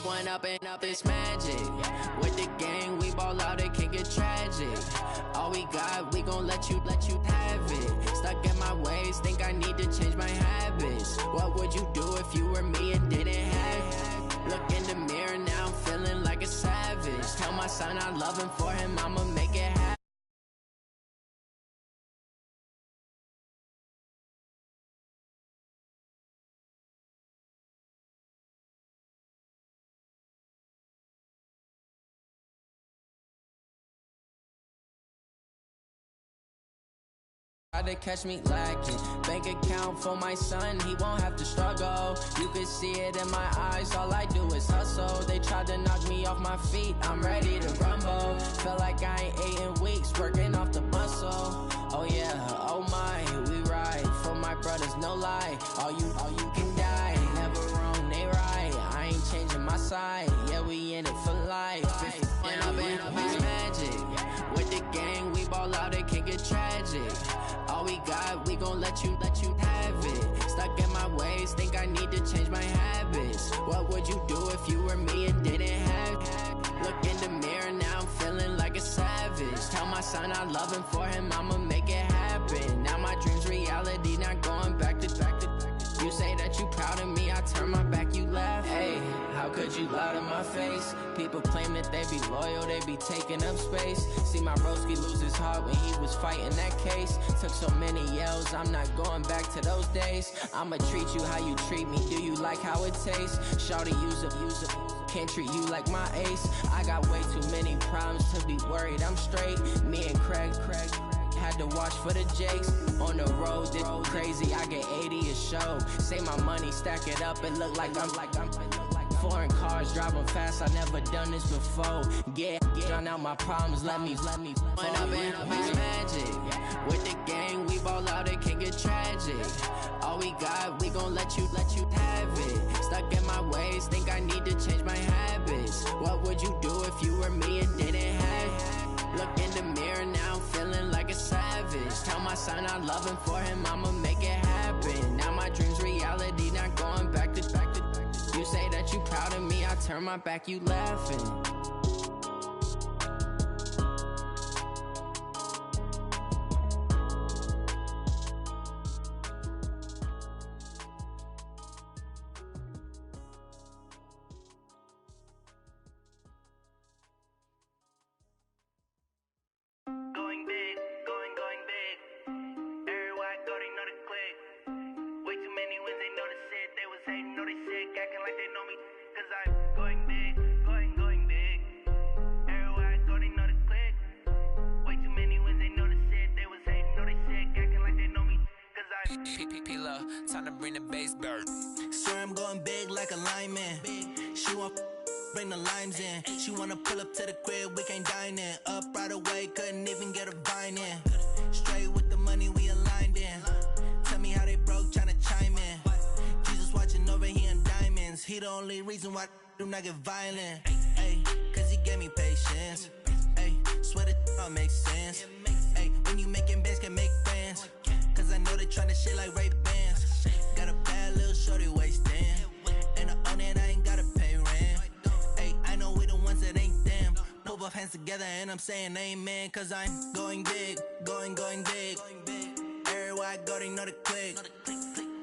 One up and up, it's magic. With the gang, we ball out, it can get tragic. All we got, we gon' let you have it. Stuck in my ways, think I need to change my habits. What would you do if you were me and didn't have it? Look in the mirror now, I'm feeling like a savage. Tell my son I love him, for him I'ma make it happen. Try to catch me lacking. Bank account for my son, he won't have to struggle. You can see it in my eyes, all I do is hustle. They tried to knock me off my feet, I'm ready to rumble. Felt like I ain't ate in weeks, working off the muscle. Oh yeah, oh my, we ride for my brothers, no lie. All you can die, never wrong, they right. I ain't changing my side, yeah, we in it for life. And up it's magic. With the gang, we ball out, it can get tragic. All we got, we gon' let you have it. Stuck in my ways, think I need to change my habits. What would you do if you were me and didn't have it? Look in the mirror, now I'm feeling like a savage. Tell my son I love him, for him I'ma make it happen. Now my dream's reality, not going back to. You say that you proud of me, I turn my back, you laugh. Hey, how could you lie to my face? People claim that they be loyal, they be taking up space. See my broski lose his heart when he was fighting that case. Took so many yells, I'm not going back to those days. I'ma treat you how you treat me, do you like how it tastes? Shawty, use up, can't treat you like my ace. I got way too many problems to be worried, I'm straight. Me and Craig had to watch for the Jakes. On the road, this crazy, I get 80 a show. Say my money, stack it up, it look like I'm foreign cars, driving fast, I never done this before. Yeah, drown out my problems, let me One up and it's magic. With the gang, we ball out, it can get tragic. All we got, we gon' let you have it. Stuck in my ways, think I need to change my habits. What would you do if you were me and didn't have it? Look in the mirror, now I'm feeling like a savage. Tell my son I love him, for him I'ma make it happen. Now my dream's reality, not going back to. You say that you proud of me, I turn my back, you laughing. Time to bring the bass back. Swear I'm going big like a lineman. She want bring the limes in. She wanna pull up to the crib, we can't dine in. Up right away, couldn't even get a vine in. Straight with the money, we aligned in. Tell me how they broke, tryna chime in. Jesus watching over here in diamonds. He the only reason why I do not get violent. Ay, cause he gave me patience. Ay, swear that all makes sense. Ay, when you making bands, can make friends. Cause I know they tryna shit like Ray-Bans. Got a bad little shorty wasting. And I own it, I ain't gotta pay rent. Ay, I know we the ones that ain't them. Pull both hands together and I'm saying amen. Cause I'm going big, going big. Everywhere I go, they know the click.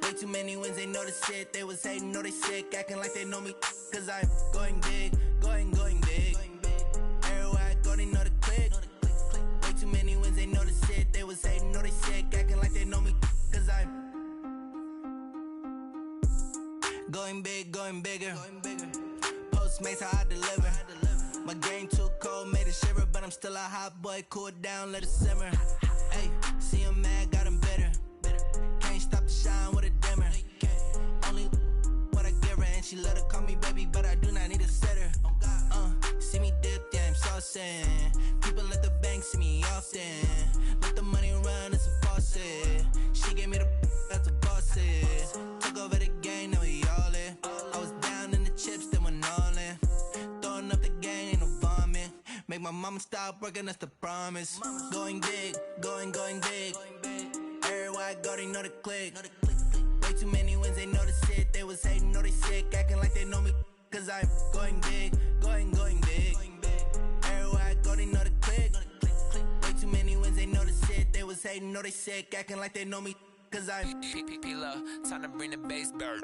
Way too many wins, they know the shit. They was hating, know they sick, acting like they know me. Cause I'm going big, going big. Everywhere I go, they know the click. Way too many wins, they know the shit. They was hating, know they sick, acting like they know me. Cause I'm going big, going bigger. Postmates, how I deliver. My game too cold, made it shiver. But I'm still a hot boy, cool it down, let it simmer. Hey, see him mad, got him bitter. Can't stop the shine with a dimmer. Only what I give her, and she let her call me baby, but I do not need a sitter. See me dip, yeah, I'm saucing. People at the bank see me often. Let the money run, it's a faucet. She gave me the that's a boss is. Took over the game, now we all in. I was down in the chips, then went all in. Throwing up the game, ain't no vomit. Make my mama stop working, that's the promise. Going big, going big. Everywhere I go, they know the click. Way too many wins, they know the shit. They was hating, know they sick, acting like they know me. cause I'm going big, going big. Everywhere I go, they know the click. Way too many wins, they know the shit. They was hating, know they sick, acting like they know me, cause I'm P-P-P-Love, time to bring the bass bird.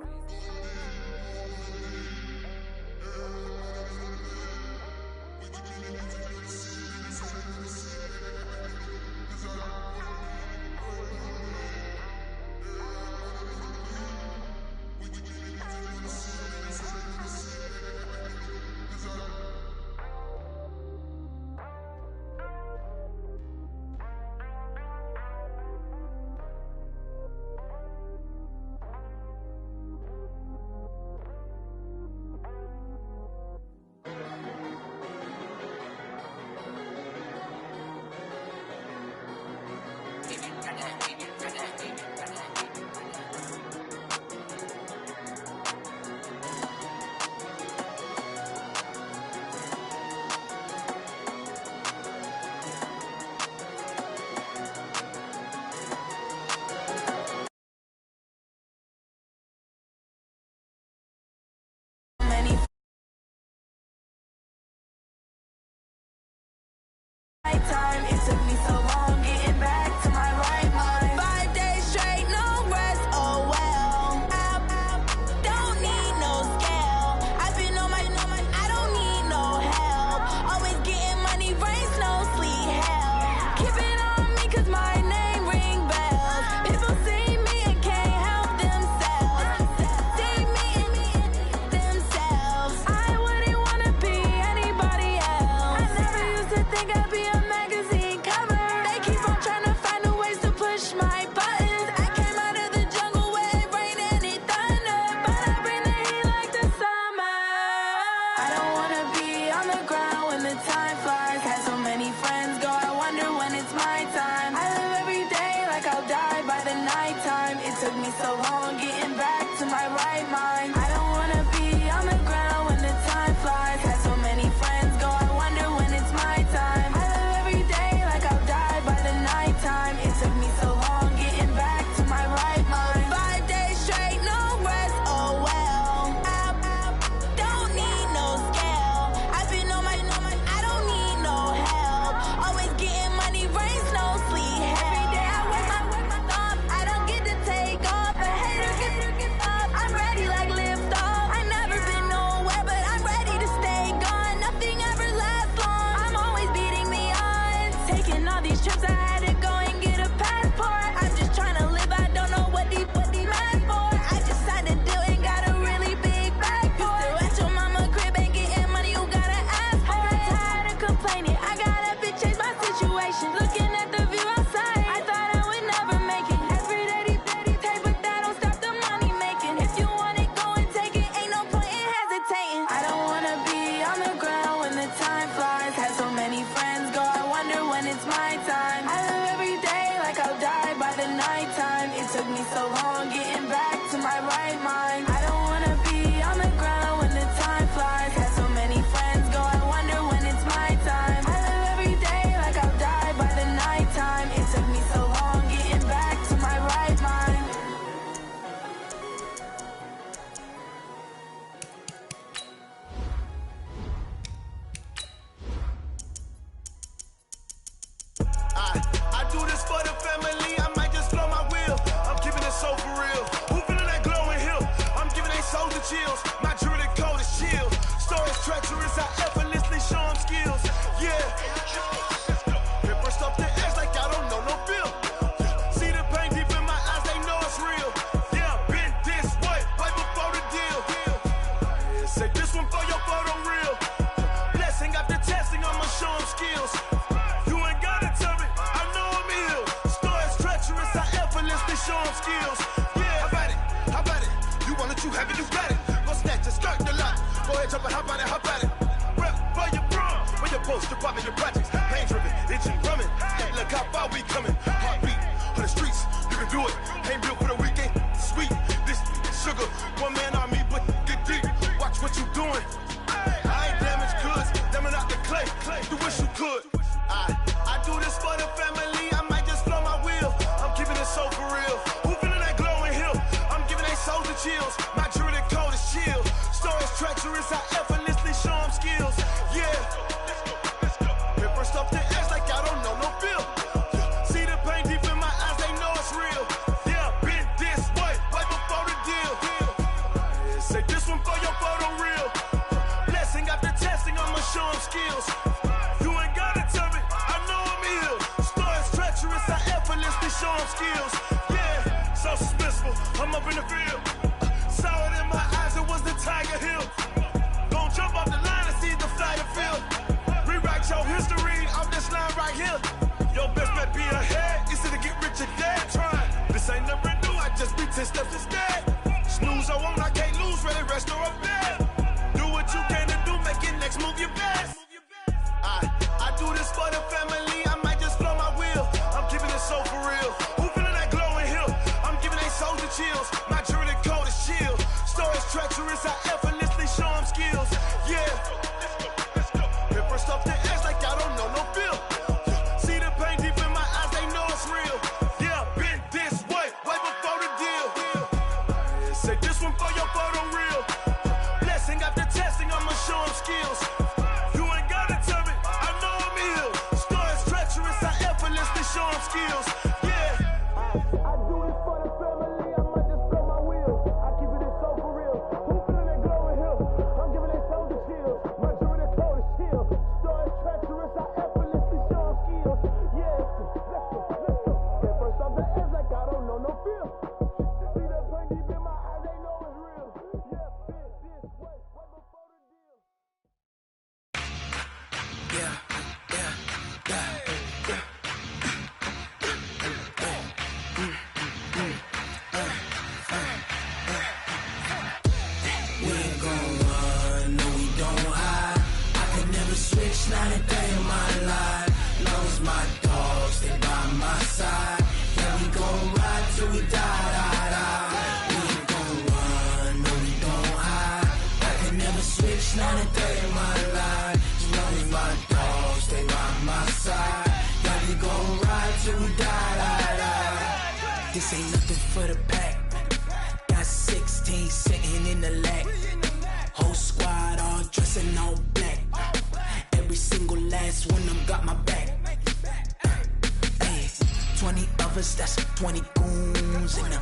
Time, it took me so long getting back to my right mind. 5 days straight, no rest, oh well. I don't need no scale. I've been on my, I don't need no help. Always getting money, rains, no sleet, hell. Keep it on me cause my name ring bells. People see me and can't help themselves. See me and themselves. I wouldn't wanna be anybody else. I never used to think I'd be a magazine cover. They keep on trying to find a ways to push my buttons. I came out of the jungle where it rained and it thunder, but I bring the heat like the summer. I don't wanna be on the ground when the time flies. Had so many friends go, I wonder when it's my time. I live every day like I'll die by the nighttime. It took me so long getting back to my right mind. I don't wanna be on the ground when the time flies. Had so many friends go, I wonder when it's my time. I live every day like I'll die by the nighttime. It took me so long getting back to my right mind. 5 days straight, no rest, oh well. I don't need no scale. I've been on my, I don't need no help. Always getting money, rains, no sleet, hell. Every day I work my thumb, I don't get to take off. A hater get up, I'm ready like lift off. I never been nowhere, but I'm ready to stay gone. Nothing ever lasts long, I'm always beating the odds. Taking all these trips, I had to go and get a passport. I'm just trying to live, I don't know what these mad for. I just signed a deal and got a really big bag for it. Still at your mama crib, ain't getting money, you gotta ask for it. I'm tired of complaining, I gotta change my situation. Looking at the view outside, I thought I would never make it. Every day they take, but that don't stop the money making. If you want it, go and take it, ain't no point in hesitating. I don't wanna be on the ground when the time flies. Had so many friends go, I wonder when it's my time. I live every day like I'll die by the nighttime. It took me so long getting back to my right mind. I don't wanna be on the ground when the time flies. Had so many friends go, I wonder when it's my time. I live every day like I'll die by the nighttime. It took me so long getting back to my right mind. I do this for the family, I might just blow my wheel. I'm keeping it so for real. Who feeling that glowing hill? I'm giving they souls the chills. My jewelry code is chill. Stories treacherous, I effortlessly show them skills. Yeah. Hit first up the edge like I don't know no feel. See the pain deep in my eyes, they know it's real. Yeah, been this way, way before the deal. Say this one for your photo reel. Blessing after testing, I'ma show them skills. You ain't gotta tell me, I know I'm ill. Stories treacherous, I effortlessly show them skills. Yeah, how about it? How about it? You want it, you have it, you got it. Go snatch it, skirt the lot. Go ahead, jump it, how about it, how about it? Rep for your prom, where your post, your poppin', your projects. Pain driven, itching, drumming. Hey, look how far we coming. Heartbeat on the streets, you can do it. Ain't built for the weekend, sweet. This sugar, one man army, but get deep. Watch what you doing. I ain't damaged goods, them are not the clay. You wish you could. I do this for the family, I might just blow my wheel. I'm keeping it so for real. Who feeling that glowing hill? I'm giving they souls the chills. My jewelry code is chill. Stories treacherous, I river, I'm up in the field. Saw it in my eyes, it was the Tiger Hill. Gon' jump off the line and see the flight of field. Rewrite your history off this line right here. Your best bet be ahead, easy to get rich or dead trying. This ain't never new, I just be 10 steps instead. Snooze I won't, I can't lose, ready, rest or up bed. Do what you can to do, make it next move your best. I do this for the family, I might just blow my wheel. I'm keeping it so for real. Who feeling that glowing hill? I'm giving they soldier chills. My jewelry code is chill. Stories treacherous, I effortlessly show them skills. Yeah. Hit first off the edge like I don't know no feel. See the pain deep in my eyes, they know it's real. Yeah, been this way before the deal. Say this one for your photo reel. Blessing after testing, I'ma show them skills. You ain't gotta tell me, I know I'm ill. Stories treacherous, I effortlessly show them skills. Yeah. I do this for the family, I might just blow my wheel. I keep it so for real. Who feeling that glowing hill? I'm giving they soldier chills. My jewelry code is chill. Stories treacherous, I effortlessly show them skills. Yeah. Let's go. Get first off the edge like I don't know no feel. See that pain deep in my eyes, they know it's real. Yeah, been this way before the deal. We ain't gon' run, no we don't hide. I could never switch, not a day in my life. Long as my dogs stay by my side. Yeah, we gon' ride till we die. We ain't gon' run, no we don't hide. I could never switch, not a day in my life. As long as my dogs stay by my side. Yeah, we gon' ride till we die. This ain't nothing for the pack. Got 16 sitting in the lag. Whole squad all dressing all black. Every single last one of them got my back. Hey, 20 of us, that's 20 goons in the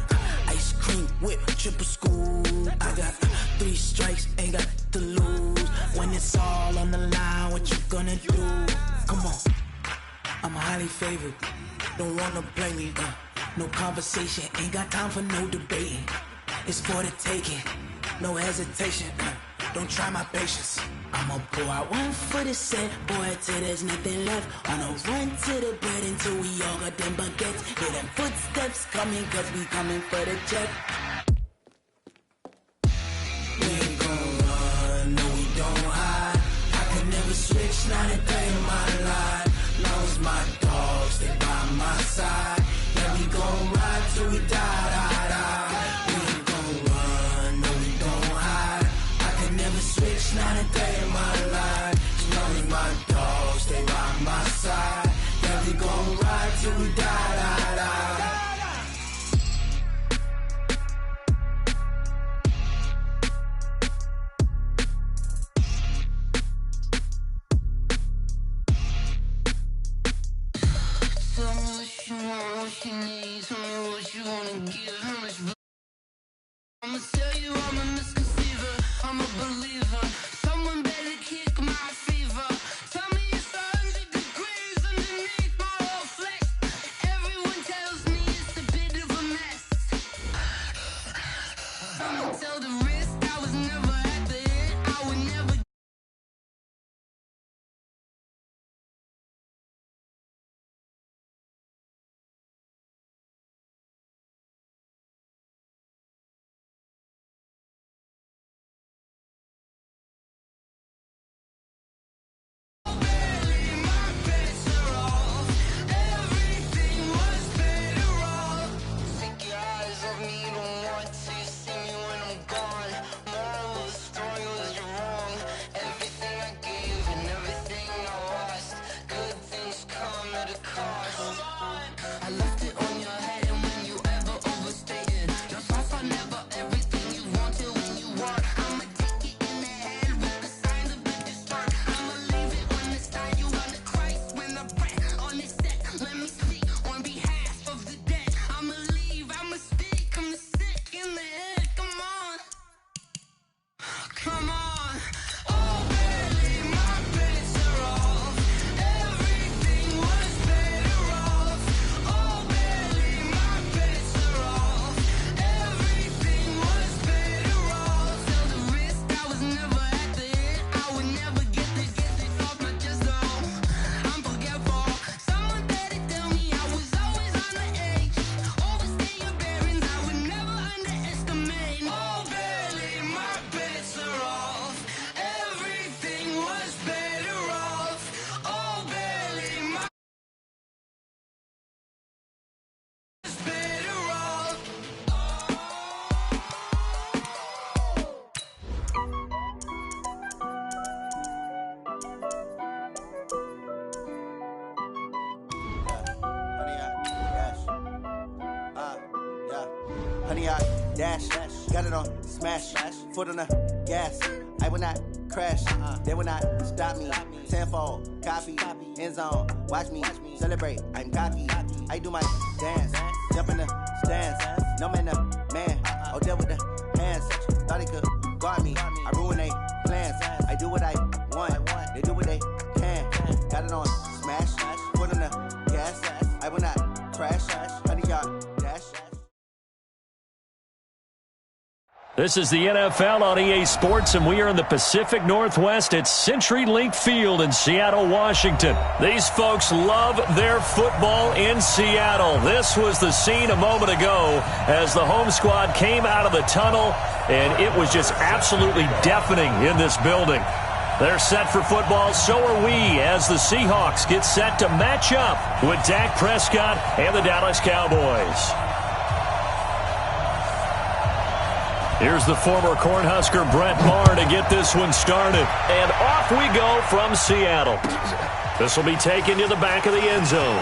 ice cream whip, triple scoop. I got 3 strikes, ain't got to lose. When it's all on the line, what you gonna do? Come on, I'm highly favored. Don't wanna play me. No conversation, ain't got time for no debating. It's for the taking, no hesitation. Don't try my patience. I'ma pour out one for the set, boy, till there's nothing left. On a run to the bread until we all got them baguettes. Hear them footsteps coming, cause we coming for the check. We ain't gon' run, no we don't hide. I could never switch, not a day in my life. Long as my dogs stay by my side. Yeah, we gon' ride till we die. We ain't gon' run, no we don't hide. I could never switch, not a day in my life. As long as my dogs stay by my side. Yeah, we gon' ride till we die. Tell me what you want, what you need. Tell me what you wanna give. How much? I'ma tell you I'm a misconceiver. I'm a believer. Someone better kick my fever. Tell me it's 100 degrees underneath my whole flesh. Everyone tells me it's a bit of a mess. I'ma tell the risk I was never at the end. I would never. Honey, I dash, got it on smash, foot on the gas. I will not crash, they will not stop me. Tenfold, copy, end zone, watch me celebrate. I'm cocky, I do my dance, jump in the stands. No man, the man, oh, there with the hands. Thought he could guard me, I ruin they plans. I do what I want, they do what they can. Got it on smash, foot on the gas. I will not crash, honey, y'all dash. This is the NFL on EA Sports, and we are in the Pacific Northwest at CenturyLink Field in Seattle, Washington. These folks love their football in Seattle. This was the scene a moment ago as the home squad came out of the tunnel, and it was just absolutely deafening in this building. They're set for football, so are we, as the Seahawks get set to match up with Dak Prescott and the Dallas Cowboys. Here's the former Cornhusker Brett Maher to get this one started. And off we go from Seattle. This will be taken to the back of the end zone.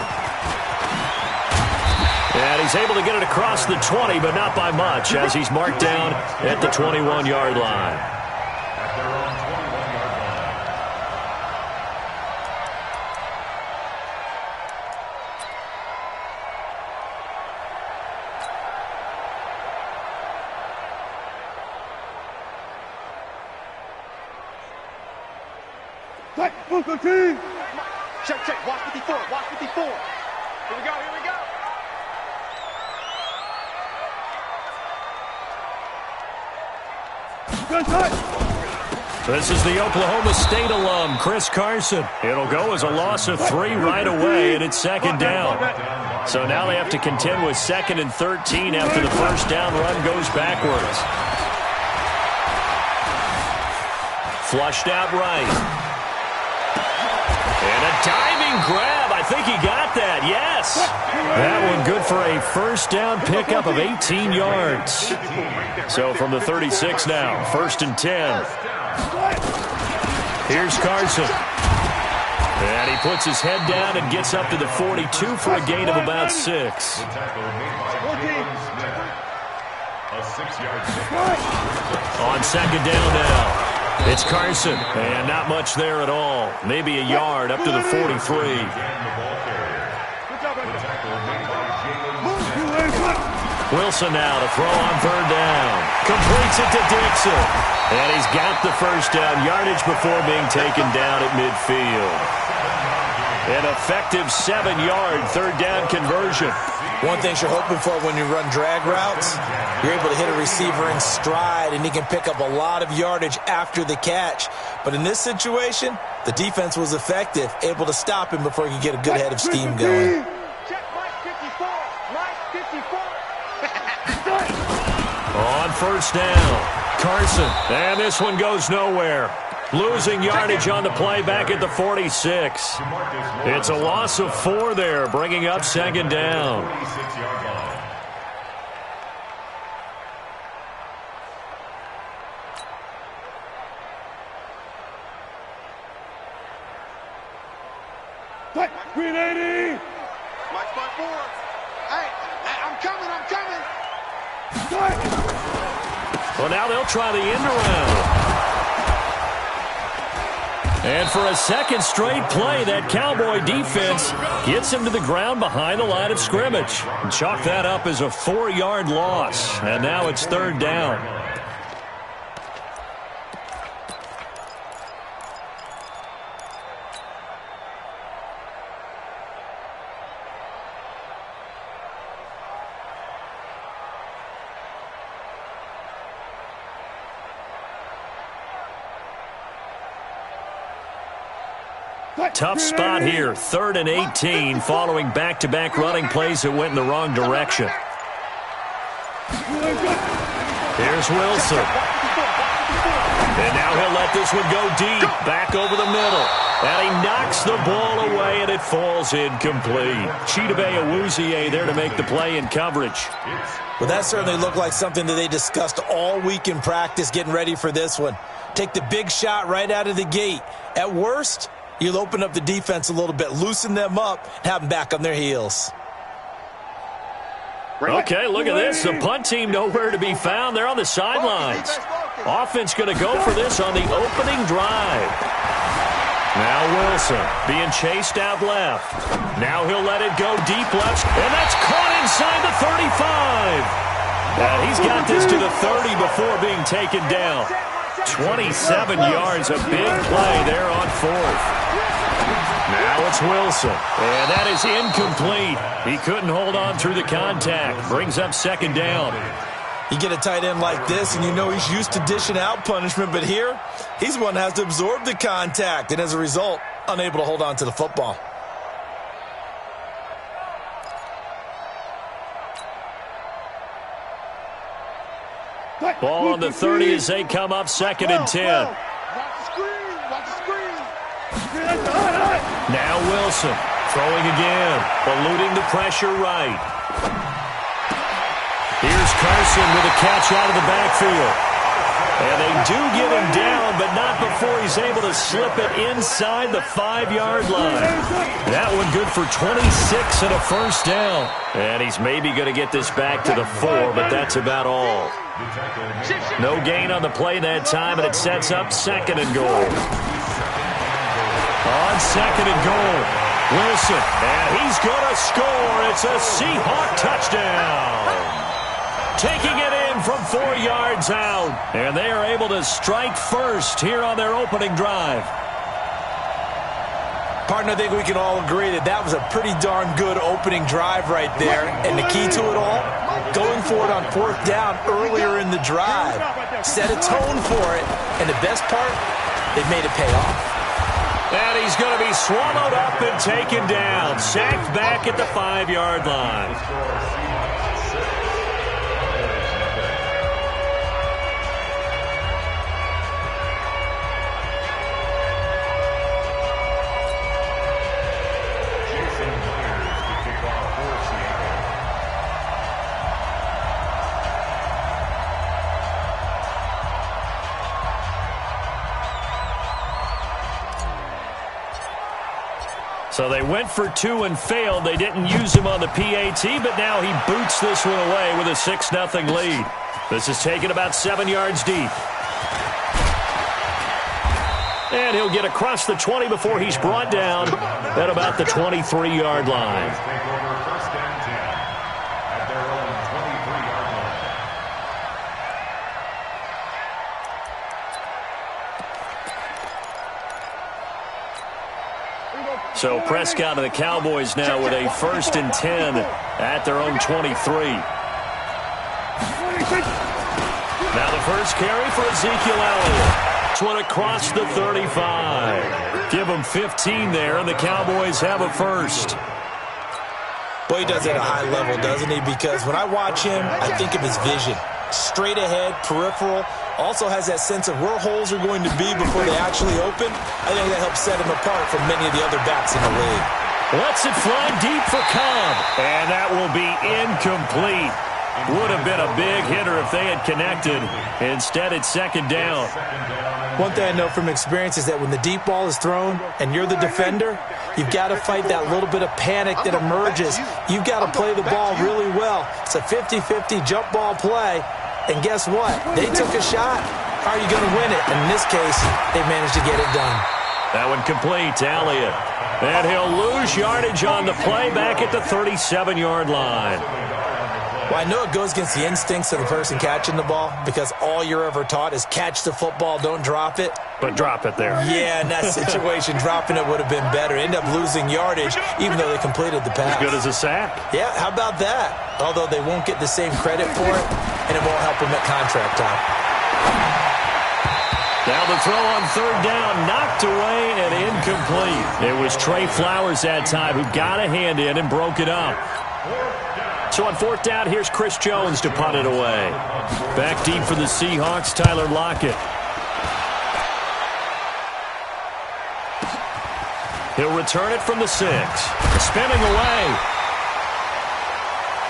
And he's able to get it across the 20, but not by much, as he's marked down at the 21-yard line. Team. Check. Watch 54. Watch 54. Here we go. This is the Oklahoma State alum, Chris Carson. It'll go as a loss of 3 right away, and it's second down. So now they have to contend with 2nd and 13 after the first down run goes backwards. Flushed out right. And a diving grab. I think he got that. Yes. That one good for a first down pickup of 18 yards. So from the 36 now, 1st and 10. Here's Carson. And he puts his head down and gets up to the 42 for a gain of about 6. On second down now. It's Carson, and not much there at all. Maybe a yard up to the 43. Wilson now to throw on 3rd down. Completes it to Dixon. And he's got the first down yardage before being taken down at midfield. An effective 7-yard 3rd down conversion. One thing you're hoping for when you run drag routes, you're able to hit a receiver in stride, and he can pick up a lot of yardage after the catch. But in this situation, the defense was effective, able to stop him before he could get a good head of steam going. Check Mike 54. Mike 54. On first down, Carson. And this one goes nowhere. Losing yardage on the play back at the 46. It's a loss of 4 there, bringing up second down. Green 80. Mike 54. Hey, I'm coming. Well, now they'll try the end around. And for a second straight play, that Cowboy defense gets him to the ground behind the line of scrimmage. And chalk that up as a 4-yard loss. And now it's 3rd down. Tough spot here, 3rd and 18, following back-to-back running plays that went in the wrong direction. Here's Wilson. And now he'll let this one go deep, back over the middle. And he knocks the ball away, and it falls incomplete. Chidobe Awuzie there to make the play in coverage. Well, that certainly looked like something that they discussed all week in practice, getting ready for this one. Take the big shot right out of the gate. At worst, you'll open up the defense a little bit, loosen them up, and have them back on their heels. Okay, look at this. The punt team nowhere to be found. They're on the sidelines. Offense going to go for this on the opening drive. Now Wilson being chased out left. Now he'll let it go deep left, and that's caught inside the 35. He's got this to the 30 before being taken down. 27 yards, a big play there on fourth. Now it's Wilson, and that is incomplete. He couldn't hold on through the contact. Brings up second down. You get a tight end like this, and you know he's used to dishing out punishment, but here, he's the one that has to absorb the contact, and as a result, unable to hold on to the football. Ball on the 30 as they come up 2nd and 10. Now Wilson throwing again, eluding the pressure right. Here's Carson with a catch out of the backfield. And they do get him down, but not before he's able to slip it inside the 5-yard line. That one good for 26 and a first down. And he's maybe going to get this back to the 4, but that's about all. No gain on the play that time, and it sets up 2nd and goal. On 2nd and goal, Wilson, and he's going to score. It's a Seahawk touchdown. Taking it in from 4 yards out, and they are able to strike first here on their opening drive. Partner, I think we can all agree that that was a pretty darn good opening drive right there. And the key to it all, going for it on 4th down earlier in the drive. Set a tone for it, and the best part, they've made it pay off. And he's going to be swallowed up and taken down. Sacked back at the 5-yard line. So they went for 2 and failed. They didn't use him on the PAT, but now he boots this one away with a 6-0 lead. This is taken about 7 yards deep. And he'll get across the 20 before he's brought down at about the 23-yard line. So Prescott and the Cowboys now with a 1st and 10 at their own 23. Now the first carry for Ezekiel Elliott. This one across the 35. Give them 15 there, and the Cowboys have a first. Boy, he does it at a high level, doesn't he? Because when I watch him, I think of his vision. Straight ahead, peripheral. Also has that sense of where holes are going to be before they actually open. I think that helps set him apart from many of the other backs in the league. Lets it fly deep for Cobb. And that will be incomplete. Would have been a big hitter if they had connected. Instead, it's 2nd down. One thing I know from experience is that when the deep ball is thrown and you're the defender, you've got to fight that little bit of panic that emerges. You've got to play the ball really well. It's a 50-50 jump ball play. And guess what? They took a shot. How are you going to win it? And in this case, they managed to get it done. That one complete to Elliott. And he'll lose yardage on the play back at the 37-yard line. Well, I know it goes against the instincts of the person catching the ball because all you're ever taught is catch the football, don't drop it. But drop it there. Yeah, in that situation, dropping it would have been better. End up losing yardage even though they completed the pass. As good as a sack. Yeah, how about that? Although they won't get the same credit for it, and it won't help them at contract time. Now the throw on 3rd down, knocked away and incomplete. It was Trey Flowers that time who got a hand in and broke it up. So on 4th down, here's Chris Jones to punt it away. Back deep for the Seahawks, Tyler Lockett. He'll return it from the 6. Spinning away.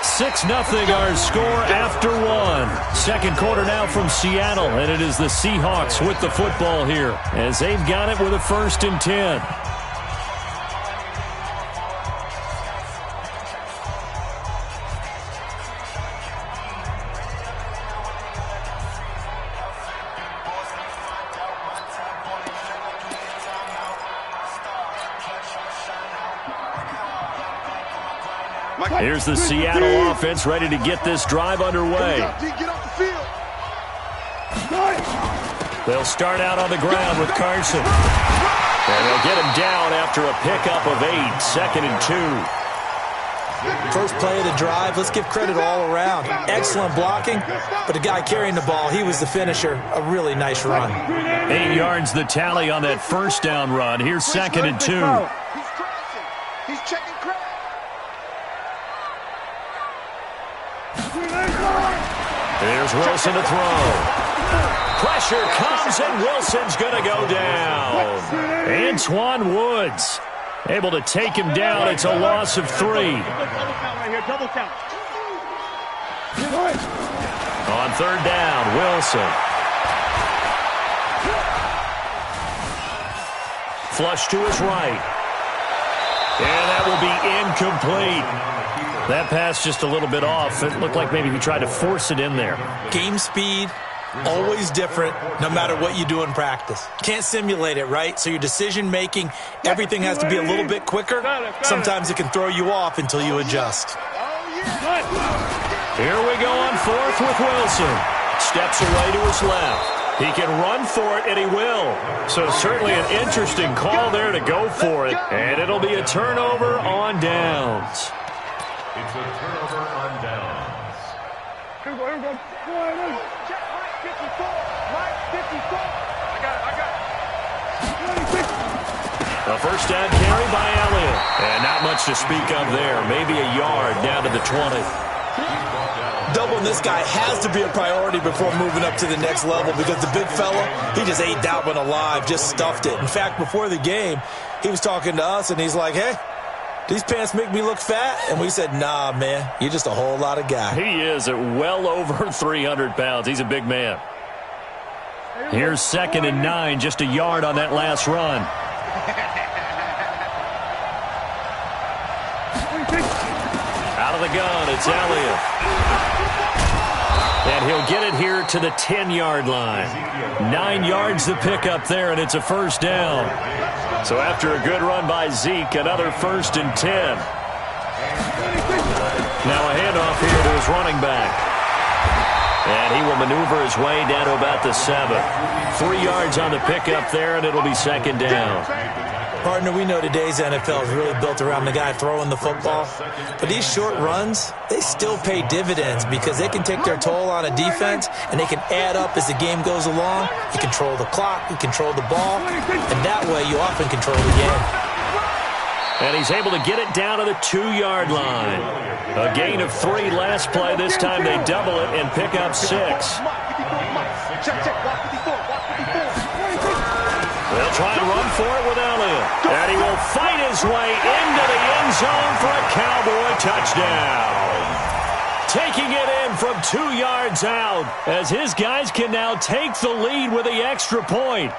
6-0 our score after 1. 2nd quarter now from Seattle, and it is the Seahawks with the football here as they've got it with a 1st and 10. Here's the Seattle offense ready to get this drive underway. Get off the field. They'll start out on the ground with Carson. And they'll get him down after a pickup of 8, 2nd and 2. First play of the drive, let's give credit all around. Excellent blocking, but the guy carrying the ball, he was the finisher. A really nice run. 8 yards the tally on that first down run. Here's 2nd and 2. He's crossing. He's checking credit. Here's Wilson to throw. Pressure comes, and Wilson's going to go down. Antoine Woods able to take him down. It's a loss of 3. Double count. On 3rd down, Wilson. Flush to his right. And that will be incomplete. That pass just a little bit off. It looked like maybe he tried to force it in there. Game speed, always different, no matter what you do in practice. Can't simulate it, right? So your decision-making, everything has to be a little bit quicker. Sometimes it can throw you off until you adjust. Here we go on 4th with Wilson. Steps away to his left. He can run for it, and he will. So certainly an interesting call there to go for it. And it'll be a turnover on downs. It's a turnover on downs. Here we go. Check Mike 54. Mike 54. I got it. A first down carry by Elliott. And not much to speak of there. Maybe a yard down to the 20. Doubling this guy has to be a priority before moving up to the next level because the big fella, he just ate that one alive, just stuffed it. In fact, before the game, he was talking to us, and he's like, hey, these pants make me look fat? And we said, nah, man, you're just a whole lot of guy. He is at well over 300 pounds. He's a big man. Here's 2nd and 9, just a yard on that last run. Out of the gun, it's Elliott. And he'll get it here to the 10-yard line. 9 yards to pick up there, and it's a first down. So after a good run by Zeke, another 1st and 10. Now a handoff here to his running back. And he will maneuver his way down to about the 7. 3 yards on the pickup there, and it'll be 2nd down. Partner, we know today's NFL is really built around the guy throwing the football. But these short runs, they still pay dividends because they can take their toll on a defense, and they can add up as the game goes along. You control the clock, you control the ball, and that way you often control the game. And he's able to get it down to the 2-yard line. A gain of 3 last play. This time they double it and pick up 6. They'll try to run for it with Elliott. And he will fight his way into the end zone for a Cowboy touchdown. Taking it in from 2 yards out as his guys can now take the lead with the extra point.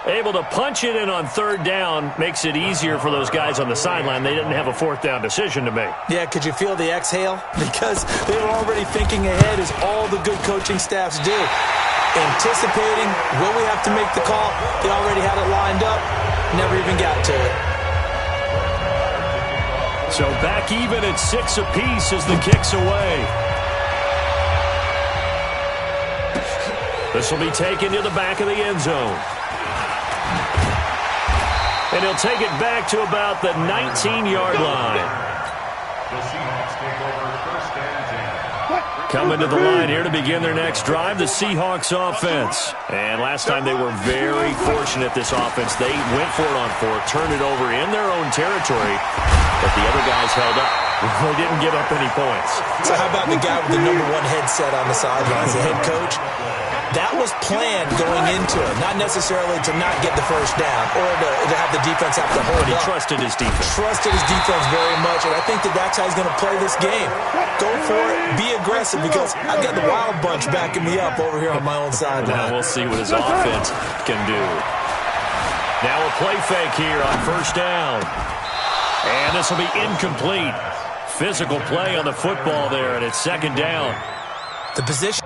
Able to punch it in on 3rd down makes it easier for those guys on the sideline. They didn't have a 4th down decision to make. Yeah, could you feel the exhale? Because they were already thinking ahead as all the good coaching staffs do. Anticipating, will we have to make the call? They already had it lined up, never even got to it. So back even at 6 apiece as the kick's away. This will be taken to the back of the end zone. And he'll take it back to about the 19-yard line. The Seahawks take over 1st and 10. Coming to the line here to begin their next drive, the Seahawks offense. And last time they were very fortunate, this offense. They went for it on 4, turned it over in their own territory, but the other guys held up. They didn't give up any points. So how about the guy with the #1 headset on the sidelines, the head coach? That was planned going into it, not necessarily to not get the first down or to have the defense have to hold But he up. trusted his defense. Trusted his defense very much, and I think that's how he's going to play this game. Go for it, be aggressive, because I've got the Wild Bunch backing me up over here on my own sideline. Now we'll see what his offense can do. Now a play fake here on 1st down. And this will be incomplete. Physical play on the football there, and it's 2nd down. The position.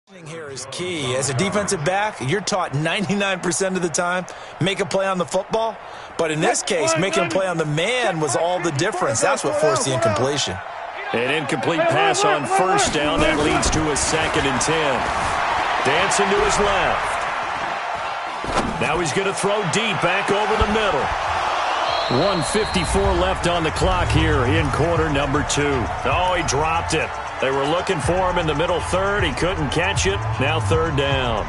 Here is key. As a defensive back, you're taught 99% of the time, make a play on the football. But in this case, making a play on the man was all the difference. That's what forced the incompletion. An incomplete pass on first down. That leads to a 2nd and 10. Dancing to his left. Now he's going to throw deep back over the middle. 1:54 left on the clock here in quarter number 2. Oh, he dropped it. They were looking for him in the middle third. He couldn't catch it. Now 3rd down.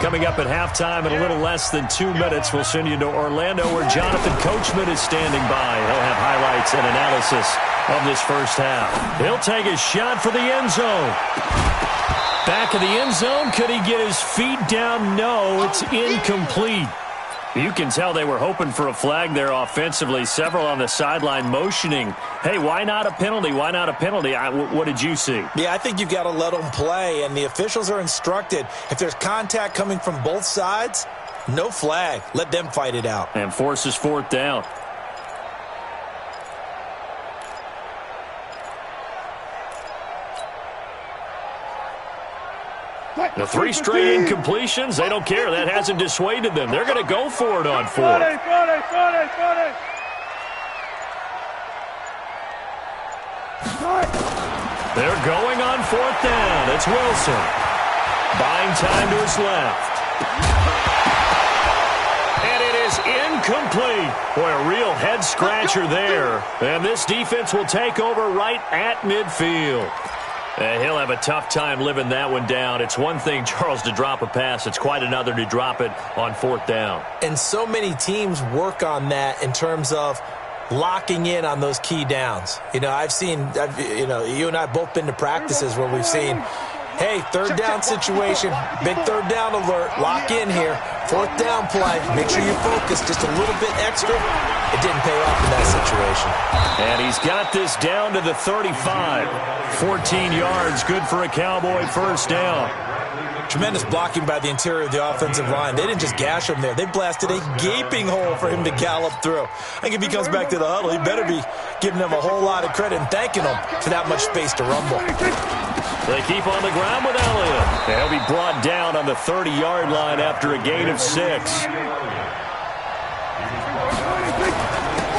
Coming up at halftime in a little less than 2 minutes, we'll send you to Orlando where Jonathan Coachman is standing by. He'll have highlights and analysis of this first half. He'll take a shot for the end zone. Back of the end zone. Could he get his feet down? No, it's incomplete. You can tell they were hoping for a flag there offensively. Several on the sideline motioning, hey, why not a penalty? Why not a penalty? What did you see? Yeah, I think you've got to let them play, and the officials are instructed, if there's contact coming from both sides, no flag. Let them fight it out. And forces 4th down. The 3 straight incompletions, they don't care. That hasn't dissuaded them. They're going to go for it on 4th. They're going on 4th down. It's Wilson. Buying time to his left. And it is incomplete. Boy, a real head-scratcher there. And this defense will take over right at midfield. And he'll have a tough time living that one down. It's one thing, Charles, to drop a pass. It's quite another to drop it on 4th down. And so many teams work on that in terms of locking in on those key downs. You know, you and I both been to practices where we've seen, hey, 3rd down situation, big 3rd down alert, lock in here. 4th down play, make sure you focus just a little bit extra. It didn't pay off in that situation. And he's got this down to the 35. 14 yards, good for a Cowboy first down. Tremendous blocking by the interior of the offensive line. They didn't just gash him there. They blasted a gaping hole for him to gallop through. I think if he comes back to the huddle, he better be giving them a whole lot of credit and thanking them for that much space to rumble. They keep on the ground with Elliott. He'll be brought down on the 30-yard line after a gain of 6.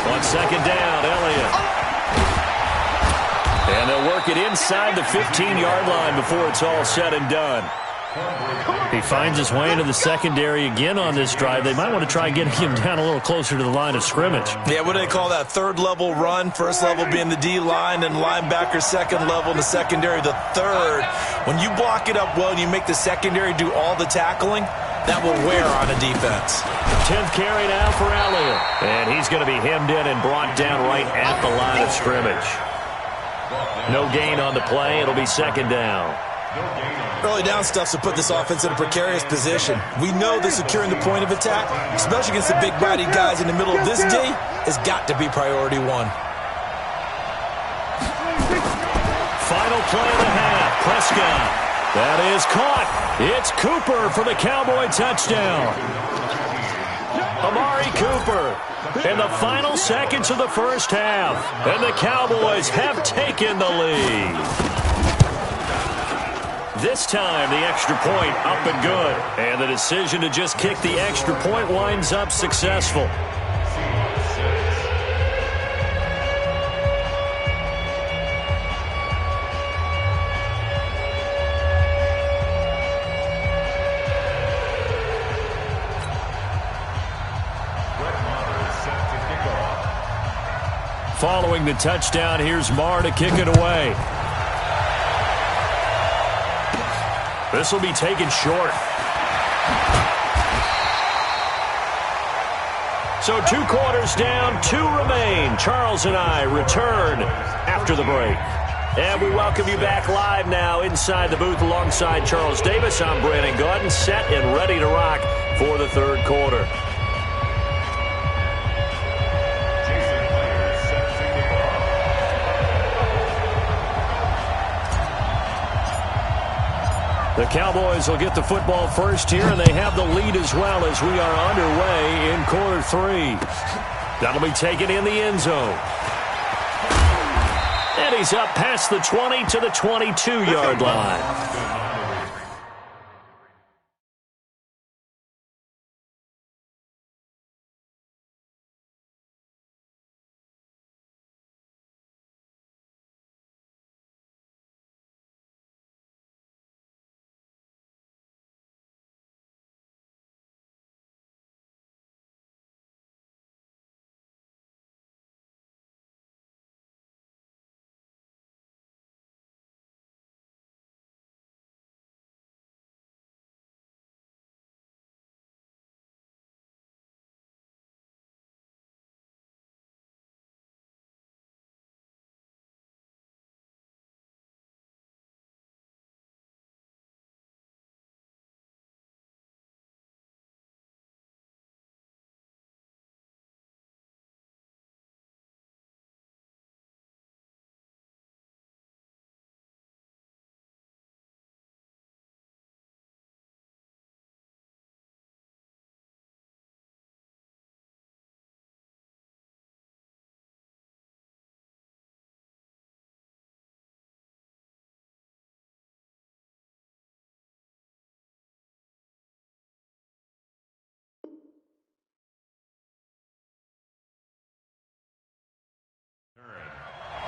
On 2nd down, Elliott. And they'll work it inside the 15-yard line before it's all said and done. He finds his way into the secondary again on this drive. They might want to try getting him down a little closer to the line of scrimmage. Yeah, what do they call that? 3rd level run. 1st level being the D-line, and linebacker 2nd level in the secondary, the 3rd. When you block it up well and you make the secondary do all the tackling, that will wear on a defense. 10th carry now for Elliott. And he's going to be hemmed in and brought down right at the line of scrimmage. No gain on the play. It'll be 2nd down. Early down stuff to put this offense in a precarious position. We know that securing the point of attack, especially against the big-bodied guys in the middle of this D, has got to be priority 1. Final play of the half. Prescott. That is caught. It's Cooper for the Cowboy touchdown. Amari Cooper in the final seconds of the first half. And the Cowboys have taken the lead. This time, the extra point up and good. And the decision to just kick the extra point winds up successful. Following the touchdown, here's Marr to kick it away. This will be taken short. So 2 quarters down, 2 remain. Charles and I return after the break. And we welcome you back live now inside the booth alongside Charles Davis. I'm Brandon Gaudin, set and ready to rock for the 3rd quarter. The Cowboys will get the football first here, and they have the lead as well as we are underway in quarter 3. That'll be taken in the end zone. And he's up past the 20 to the 22-yard line.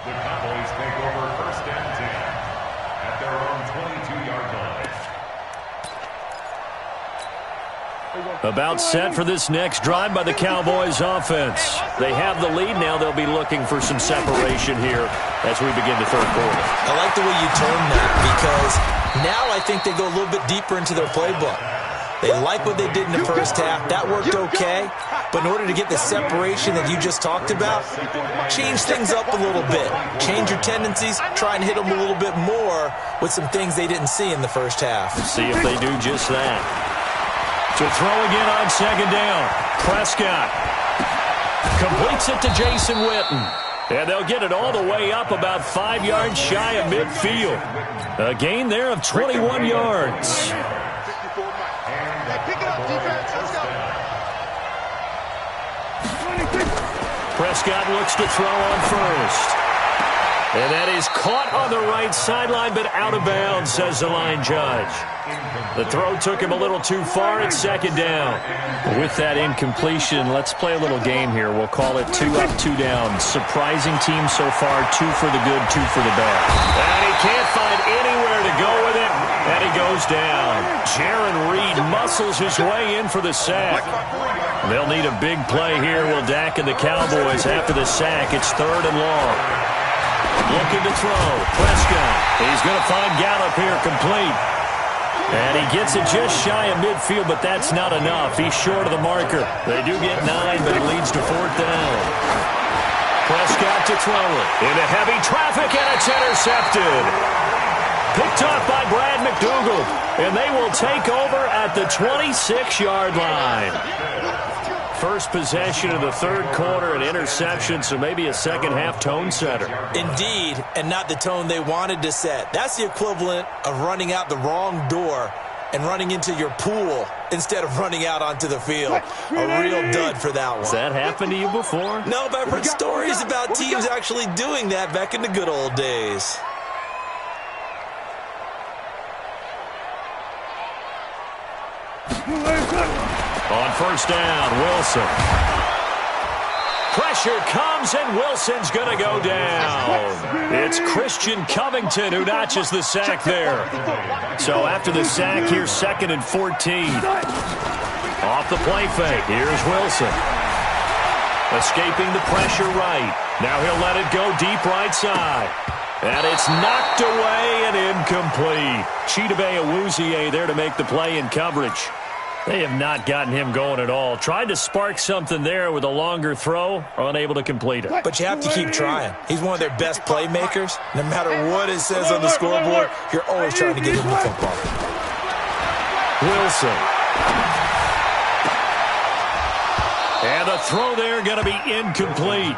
The Cowboys take over first and 10 at their own 22-yard line. About set for this next drive by the Cowboys offense. They have the lead now. They'll be looking for some separation here as we begin the third quarter. I like the way you term that because now I think they go a little bit deeper into their playbook. They like what they did in the first half. That worked okay. But in order to get the separation that you just talked about, change things up a little bit. Change your tendencies. Try and hit them a little bit more with some things they didn't see in the first half. See if they do just that. To throw again on second down. Prescott completes it to Jason Witten. And they'll get it all the way up about 5 yards shy of midfield. A gain there of 21 yards. Prescott looks to throw on first. And that is caught on the right sideline, but out of bounds, says the line judge. The throw took him a little too far at second down. With that incompletion, let's play a little game here. We'll call it 2 up, 2 down. Surprising team so far, 2 for the good, 2 for the bad. And he can't find anywhere to go with it, and he goes down. Jaron Reed muscles his way in for the sack. They'll need a big play here. Will Dak and the Cowboys after the sack. It's 3rd and long. Looking to throw. Prescott. He's going to find Gallup here complete. And he gets it just shy of midfield, but that's not enough. He's short of the marker. They do get 9, but it leads to 4th down. Prescott to throw it. Into heavy traffic, and it's intercepted. Picked off by Brad McDougald. And they will take over at the 26-yard line. First possession of the third quarter, an interception, so maybe a second-half tone setter. Indeed, and not the tone they wanted to set. That's the equivalent of running out the wrong door and running into your pool instead of running out onto the field. A real dud for that one. Has that happened to you before? No, but I've heard stories about teams actually doing that back in the good old days. On first down, Wilson. Pressure comes, and Wilson's going to go down. It's Christian Covington who notches the sack there. So after the sack, here's 2nd and 14. Off the play fake, here's Wilson. Escaping the pressure right. Now he'll let it go deep right side. And it's knocked away and incomplete. Chidobe Awuzie there to make the play in coverage. They have not gotten him going at all. Tried to spark something there with a longer throw, unable to complete it. But you have to keep trying. He's one of their best playmakers. No matter what it says on the scoreboard, you're always trying to get him the football. Wilson. And the throw there going to be incomplete.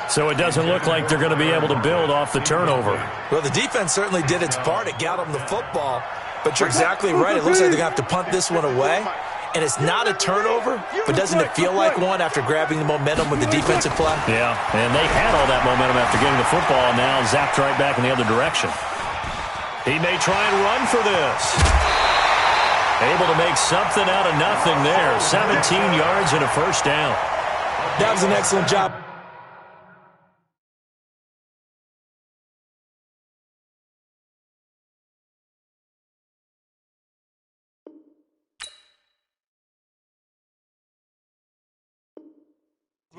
So it doesn't look like they're going to be able to build off the turnover. Well, the defense certainly did its part. It got them the football. But you're exactly right. It looks like they're going to have to punt this one away. And it's not a turnover, but doesn't it feel like one after grabbing the momentum with the defensive play? Yeah, and they had all that momentum after getting the football, and now zapped right back in the other direction. He may try and run for this. Able to make something out of nothing there. 17 yards and a first down. That was an excellent job.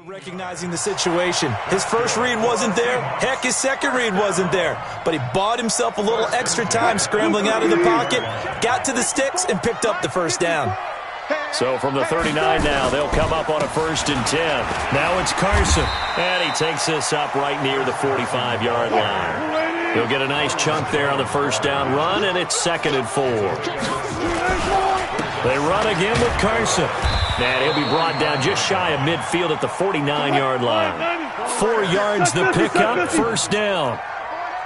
Recognizing the situation. His first read wasn't there. Heck, his second read wasn't there. But he bought himself a little extra time scrambling out of the pocket, got to the sticks, and picked up the first down. So from the 39 now, they'll come up on a 1st and 10. Now it's Carson. And he takes this up right near the 45-yard line. He'll get a nice chunk there on the first down run, and it's 2nd and 4. They run again with Carson. And he'll be brought down just shy of midfield at the 49-yard line. 4 yards the pickup, first down.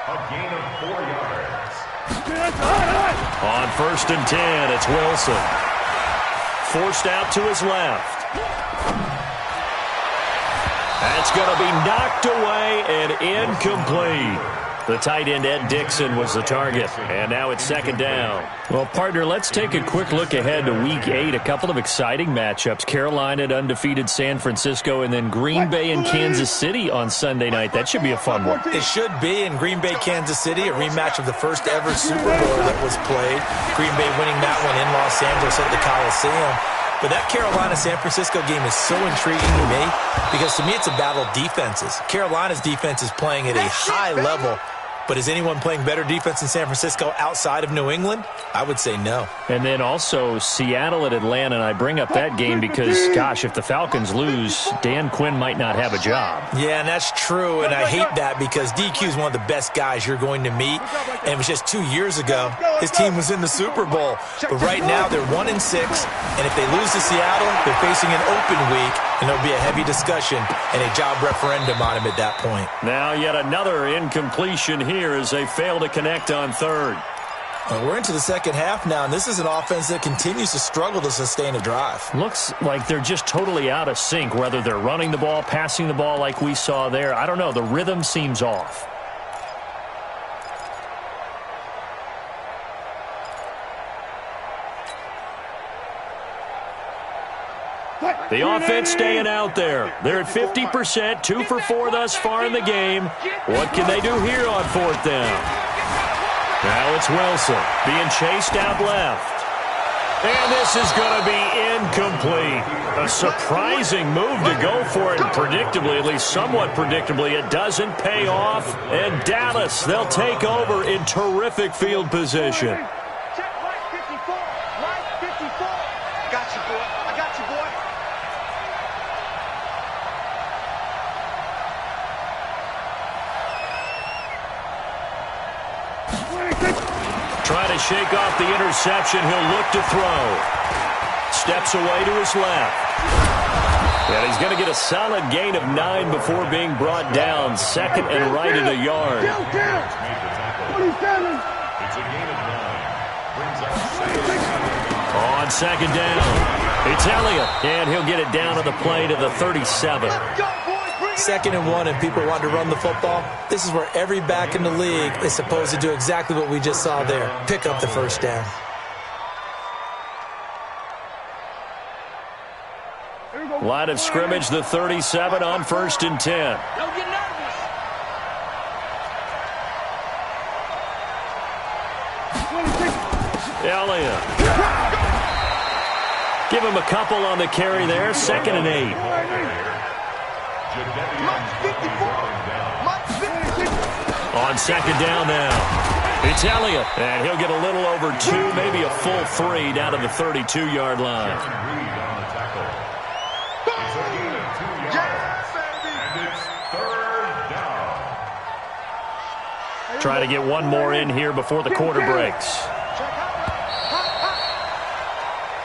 A gain of 4 yards. On 1st and 10, it's Wilson. Forced out to his left. That's going to be knocked away and incomplete. The tight end, Ed Dixon, was the target. And now it's 2nd down. Well, partner, let's take a quick look ahead to Week 8. A couple of exciting matchups. Carolina at undefeated San Francisco, and then Green Bay and Kansas City on Sunday night. That should be a fun one. It should be. In Green Bay, Kansas City, a rematch of the first ever Super Bowl that was played. Green Bay winning that one in Los Angeles at the Coliseum. But that Carolina-San Francisco game is so intriguing to me because, to me, it's a battle of defenses. Carolina's defense is playing at a high level. But is anyone playing better defense in San Francisco outside of New England? I would say no. And then also Seattle at Atlanta, and I bring up that game because, gosh, if the Falcons lose, Dan Quinn might not have a job. Yeah, and that's true, and I hate that because DQ is one of the best guys you're going to meet. And it was just 2 years ago, his team was in the Super Bowl. But right now, they're 1-6, and if they lose to Seattle, they're facing an open week, and there'll be a heavy discussion and a job referendum on him at that point. Now yet another incompletion here as they fail to connect on 3rd. We're into the second half now, and this is an offense that continues to struggle to sustain a drive. Looks like they're just totally out of sync, whether they're running the ball, passing the ball like we saw there. I don't know. The rhythm seems off. The offense staying out there. They're at 50%, 2 for 4 thus far in the game. What can they do here on 4th down? Now it's Wilson being chased out left. And this is going to be incomplete. A surprising move to go for it, and predictably, at least somewhat predictably, it doesn't pay off. And Dallas, they'll take over in terrific field position. Trying to shake off the interception. He'll look to throw. Steps away to his left. And he's going to get a solid gain of 9 before being brought down. 2nd and right at a yard. It's a gain of 9. On 2nd down, it's Elliott. And he'll get it down on the play to the 37. 2nd and 1, and people want to run the football. This is where every back in the league is supposed to do exactly what we just saw there. Pick up the first down. Line of scrimmage, the 37 on 1st and 10. Don't get nervous. Elliott. Give him a couple on the carry there. 2nd and 8. On 2nd down now, it's Elliott, and he'll get a little over 2, maybe a full 3 down to the 32-yard line. Trying to get one more in here before the quarter breaks.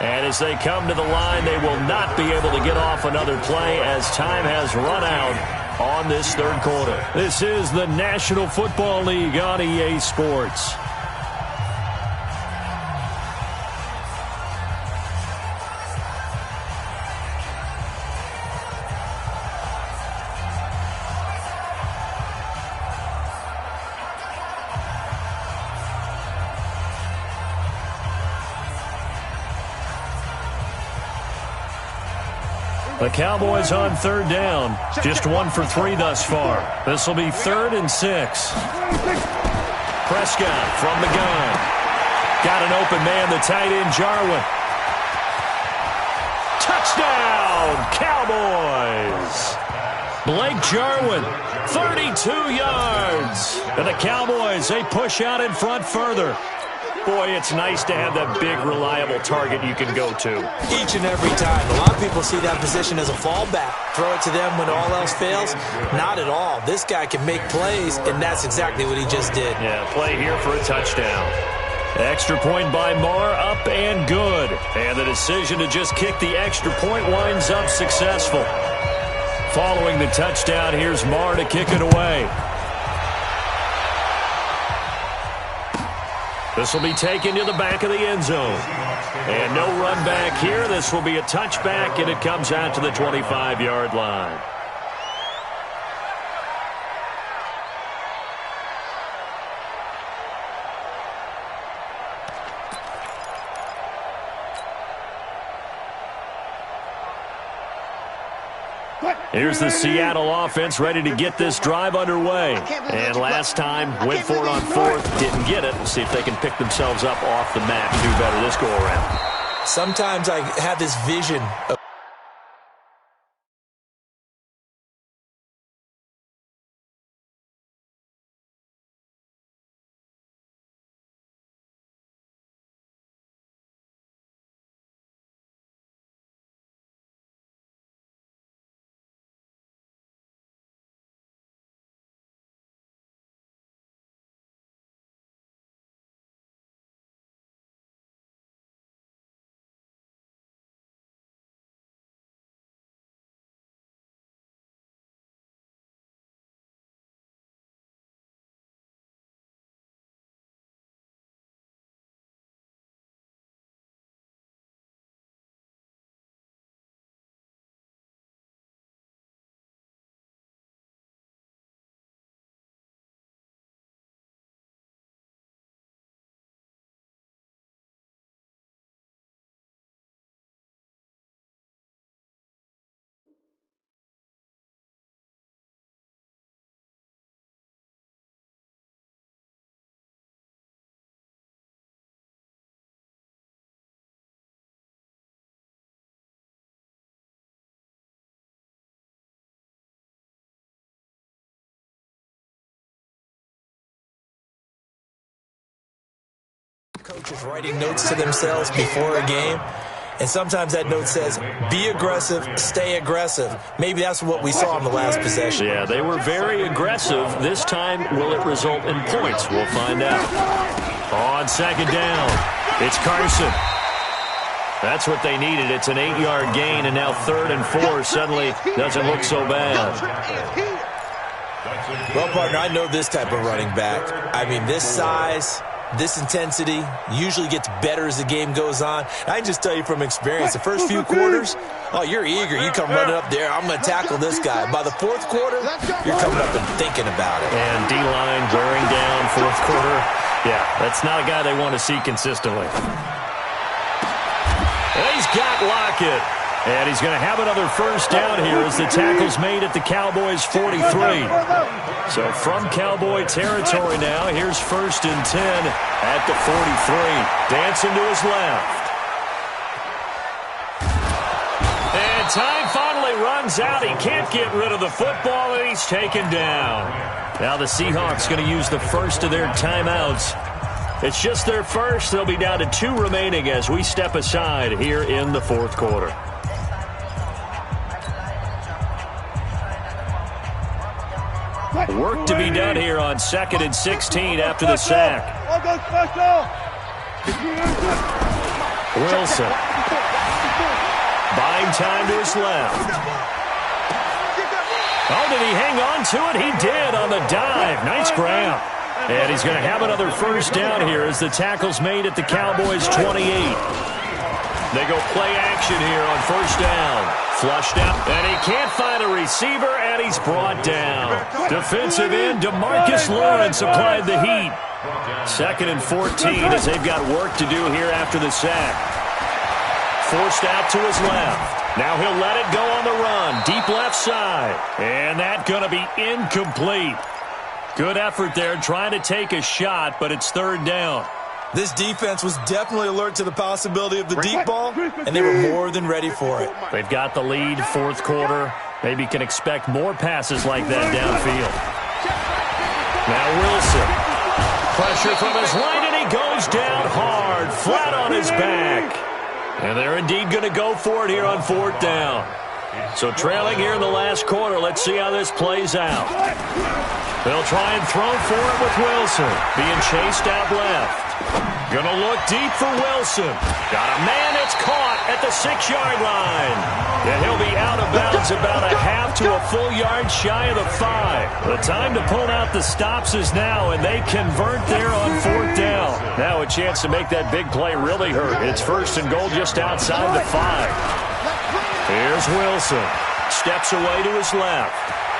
And as they come to the line, they will not be able to get off another play as time has run out on this 3rd quarter. This is the National Football League on EA Sports. The Cowboys on 3rd down. Just 1 for 3 thus far. This will be 3rd and 6. Prescott from the gun. Got an open man, the tight end, Jarwin. Touchdown, Cowboys! Blake Jarwin, 32 yards. And the Cowboys, they push out in front further. Boy, it's nice to have that big, reliable target you can go to. Each and every time. A lot of people see that position as a fallback. Throw it to them when all else fails. Not at all. This guy can make plays, and that's exactly what he just did. Yeah, play here for a touchdown. Extra point by Marr, up and good. And the decision to just kick the extra point winds up successful. Following the touchdown, here's Marr to kick it away. This will be taken to the back of the end zone. And no run back here. This will be a touchback, and it comes out to the 25-yard line. Here's the Seattle offense ready to get this drive underway. And last time, went for it on 4th, didn't get it. We'll see if they can pick themselves up off the mat and do better this go-around. Sometimes I have this vision of coaches writing notes to themselves before a game. And sometimes that note says, be aggressive, stay aggressive. Maybe that's what we saw in the last possession. Yeah, they were very aggressive. This time, will it result in points? We'll find out. On 2nd down, it's Carson. That's what they needed. It's an 8-yard gain, and now 3rd and 4 suddenly doesn't look so bad. Well, partner, I know this type of running back. I mean, this size, this intensity usually gets better as the game goes on. I can just tell you from experience, the first few quarters, oh, you're eager. You come running up there, I'm going to tackle this guy. By the 4th quarter, you're coming up and thinking about it. And D-line wearing down 4th quarter. Yeah, that's not a guy they want to see consistently. And he's got Lockett. And he's going to have another first down here as the tackle's made at the Cowboys' 43. So from Cowboy territory now, here's 1st and 10 at the 43. Dancing to his left. And time finally runs out. He can't get rid of the football, and he's taken down. Now the Seahawks going to use the first of their timeouts. It's just their first. They'll be down to 2 remaining as we step aside here in the 4th quarter. Work to be done here on 2nd and 16 after the sack. Wilson. Buying time to his left. Oh, did he hang on to it? He did on the dive. Nice grab. And he's going to have another first down here as the tackle's made at the Cowboys' 28. They go play action here on 1st down. Flushed out, and he can't find a receiver, and he's brought down. Defensive end DeMarcus Lawrence applied the heat. 2nd and 14 as they've got work to do here after the sack. Forced out to his left. Now he'll let it go on the run. Deep left side. And that's going to be incomplete. Good effort there trying to take a shot, but it's third down. This defense was definitely alert to the possibility of the deep ball, and they were more than ready for it. They've got the lead, fourth quarter. Maybe can expect more passes like that downfield. Now Wilson. Pressure from his right, and he goes down hard, flat on his back. And they're indeed going to go for it here on fourth down. So trailing here in the last quarter, let's see how this plays out. They'll try and throw for it with Wilson. Being chased out left. Gonna look deep for Wilson. Got a man that's caught at the 6-yard line. And he'll be out of bounds about a half to a full yard shy of the 5. The time to pull out the stops is now, and they convert there on fourth down. Now a chance to make that big play really hurt. It's first and goal just outside the 5. Here's Wilson. Steps away to his left.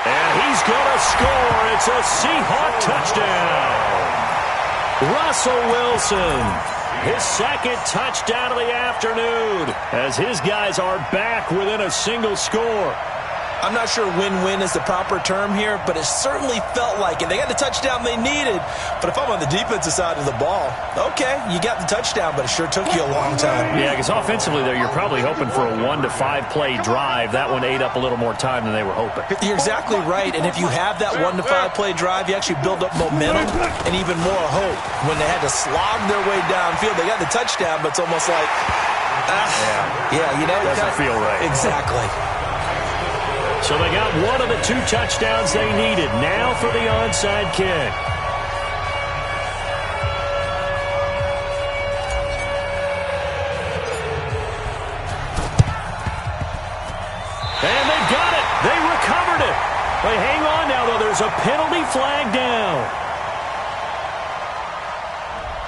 And he's going to score. It's a Seahawk touchdown. Russell Wilson, his second touchdown of the afternoon, as his guys are back within a single score. I'm not sure win-win is the proper term here, but it certainly felt like it. They got the touchdown they needed, but if I'm on the defensive side of the ball, okay, you got the touchdown, but it sure took you a long time. Yeah, because offensively there, you're probably hoping for a 1 to 5 play drive. That one ate up a little more time than they were hoping. You're exactly right, and if you have that 1 to 5 play drive, you actually build up momentum and even more hope. When they had to slog their way downfield, they got the touchdown, but it's almost like, you know, doesn't feel right. Exactly. So they got one of the 2 touchdowns they needed. Now for the onside kick. And they got it. They recovered it. But hang on now, though. There's a penalty flag down.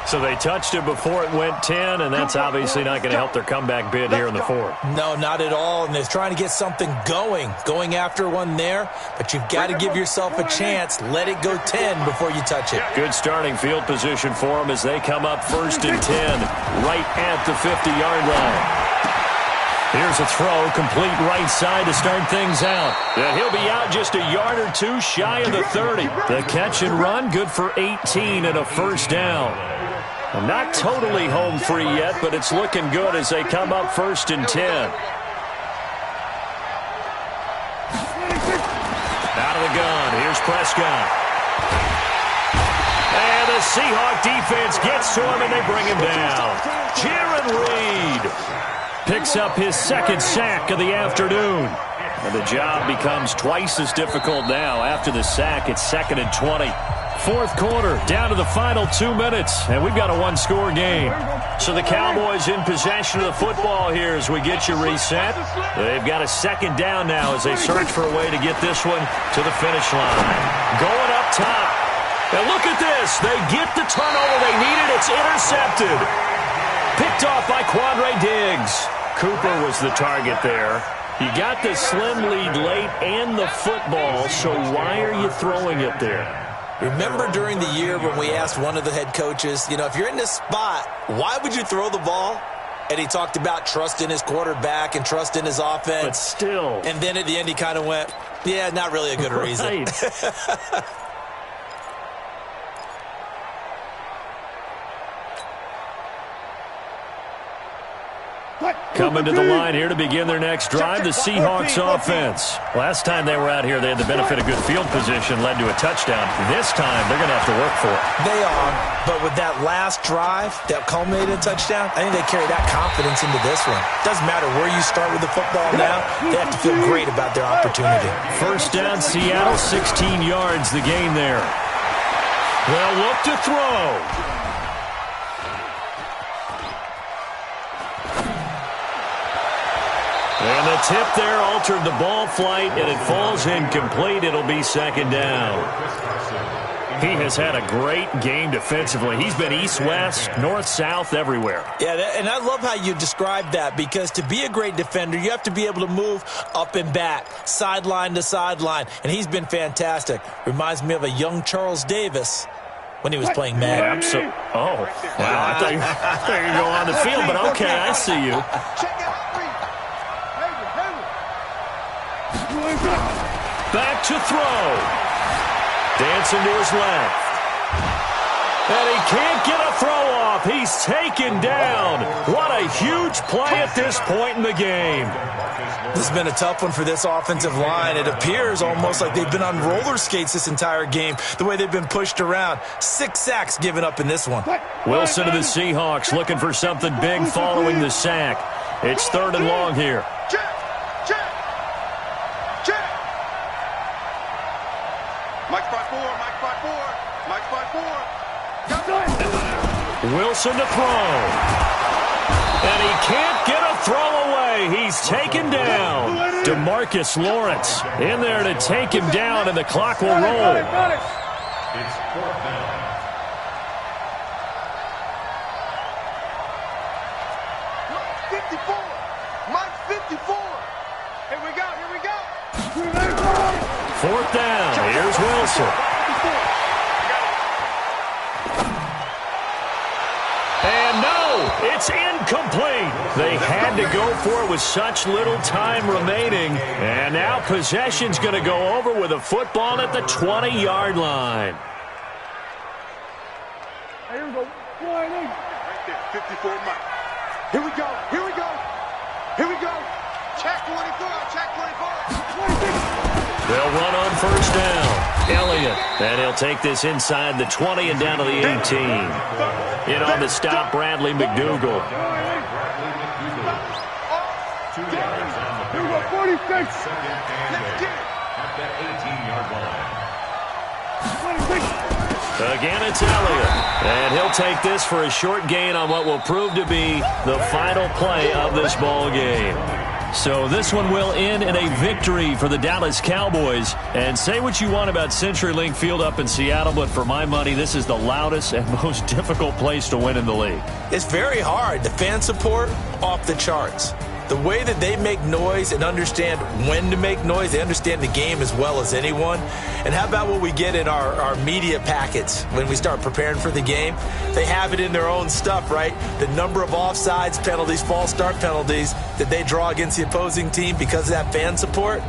So they touched it before it went 10, and that's obviously not going to help their comeback bid here in the fourth. No, not at all, and they're trying to get something going after one there, but you've got to give yourself a chance. Let it go 10 before you touch it. Good starting field position for them as they come up first and 10, right at the 50-yard line. Here's a throw, complete right side to start things out. And he'll be out just a yard or 2 shy of the 30. The catch and run, good for 18 and a first down. Not totally home free yet, but it's looking good as they come up first and 10. Out of the gun, here's Prescott. And the Seahawk defense gets to him, and they bring him down. Jaron Reed picks up his second sack of the afternoon. And the job becomes twice as difficult now. After the sack, it's 2nd and 20. Fourth quarter, down to the final 2 minutes, and we've got a 1-score game. So the Cowboys in possession of the football here as we get you reset. They've got a second down now as they search for a way to get this one to the finish line. Going up top. And look at this. They get the turnover they needed. It's intercepted. Picked off by Quandre Diggs. Cooper was the target there. You got the slim lead late and the football, so why are you throwing it there? Remember during the year when we asked one of the head coaches, if you're in this spot, why would you throw the ball? And he talked about trust in his quarterback and trust in his offense. But still. And then at the end he kind of went, yeah, not really a good reason. Coming to the line here to begin their next drive, the Seahawks offense. Last time they were out here, they had the benefit of good field position, led to a touchdown. This time, they're going to have to work for it. They are, but with that last drive that culminated in a touchdown, I think they carry that confidence into this one. Doesn't matter where you start with the football now, they have to feel great about their opportunity. First down, Seattle, 16 yards, the gain there. They'll look to throw. And the tip there altered the ball flight, and it falls incomplete. It'll be second down. He has had a great game defensively. He's been east-west, north-south, everywhere. Yeah, and I love how you described that, because to be a great defender, you have to be able to move up and back, sideline to sideline, and he's been fantastic. Reminds me of a young Charles Davis when he was playing Madden. Oh, wow. I thought you were going to go on the field, but okay, I see you. Back to throw. Dancing to his left. And he can't get a throw off. He's taken down. What a huge play at this point in the game. This has been a tough one for this offensive line. It appears almost like they've been on roller skates this entire game, the way they've been pushed around. 6 sacks given up in this one. Wilson to the Seahawks looking for something big following the sack. It's 3rd and long here. Mike's by 4, Mike's by 4, Mike's by 4. Wilson to throw. And he can't get a throw away. He's taken down. DeMarcus Lawrence in there to take him down, and the clock will roll. It's 4th down. Mike's 54. Here we go, here we go. 4th down. Here's Wilson. And no, it's incomplete. They had to go for it with such little time remaining. And now possession's going to go over with a football at the 20-yard line. Here we go. Right there, 54 Mike. Here we go, here we go. Here we go. Check 24, check 24. They'll run on 1st down. Elliott, and he'll take this inside the 20 and down to the 18. In on the stop, Bradley McDougal. 2 yards on the play. 46. Second and 8 at the 18-yard line. Again, it's Elliott. And he'll take this for a short gain on what will prove to be the final play of this ball game. So this one will end in a victory for the Dallas Cowboys. And say what you want about CenturyLink Field up in Seattle, but for my money, this is the loudest and most difficult place to win in the league. It's very hard. The fan support, off the charts. The way that they make noise and understand when to make noise, they understand the game as well as anyone. And how about what we get in our media packets when we start preparing for the game? They have it in their own stuff, right? The number of offsides penalties, false start penalties that they draw against the opposing team because of that fan support.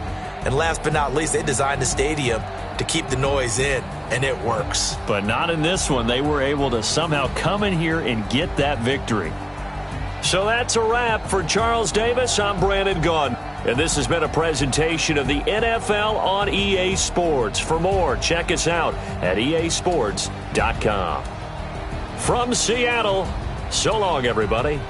And last but not least, they designed the stadium to keep the noise in, and it works. But not in this one. They were able to somehow come in here and get that victory. So that's a wrap for Charles Davis. I'm Brandon Gaudin, and this has been a presentation of the NFL on EA Sports. For more, check us out at easports.com. From Seattle, so long, everybody.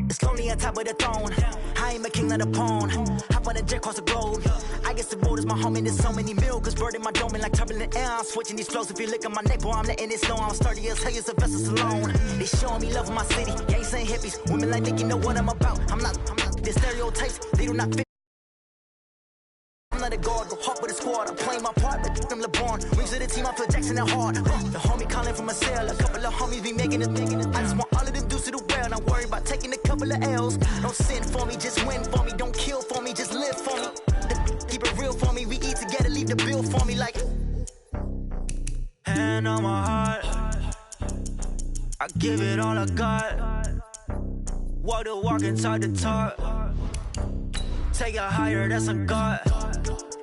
It's lonely on top of the throne. I ain't a king, not a pawn. Hop on a jet across the globe. I guess the road is my home and there's so many milkers burning my dome and like turbulent air. I'm switching these flows. If you look at my neck, boy, I'm letting it slow. I'm sturdy as hell as a vessel alone. They showing me love in my city. Gangs ain't hippies. Women like think you know what I'm about. I'm not the stereotypes. They do not fit. I'm not a guard, go hard with a squad. I'm playing my part, but them LeBron. Rings to the team, I feel Jackson and hard. The homie calling from a cell. A couple of homies be making it. I just want all of them dudes to do well. Not worry about taking a couple of L's. Don't sin for me, just win for me. Don't kill for me, just live for me. Keep it real for me. give it all I got. Walk the walk and talk the talk. Take it higher, that's a God.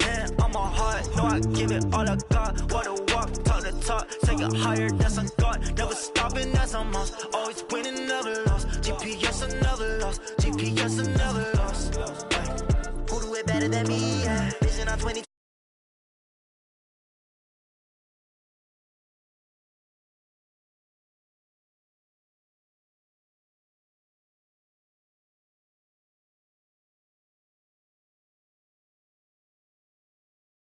Man, I'm a heart, no, I give it all I got. Walk the walk, talk the talk. Take it higher, that's a God. Never stopping, that's a must. Always winning, never lost. GPS, another loss. GPS, another loss. Who do it better than me? Yeah. Vision on 20.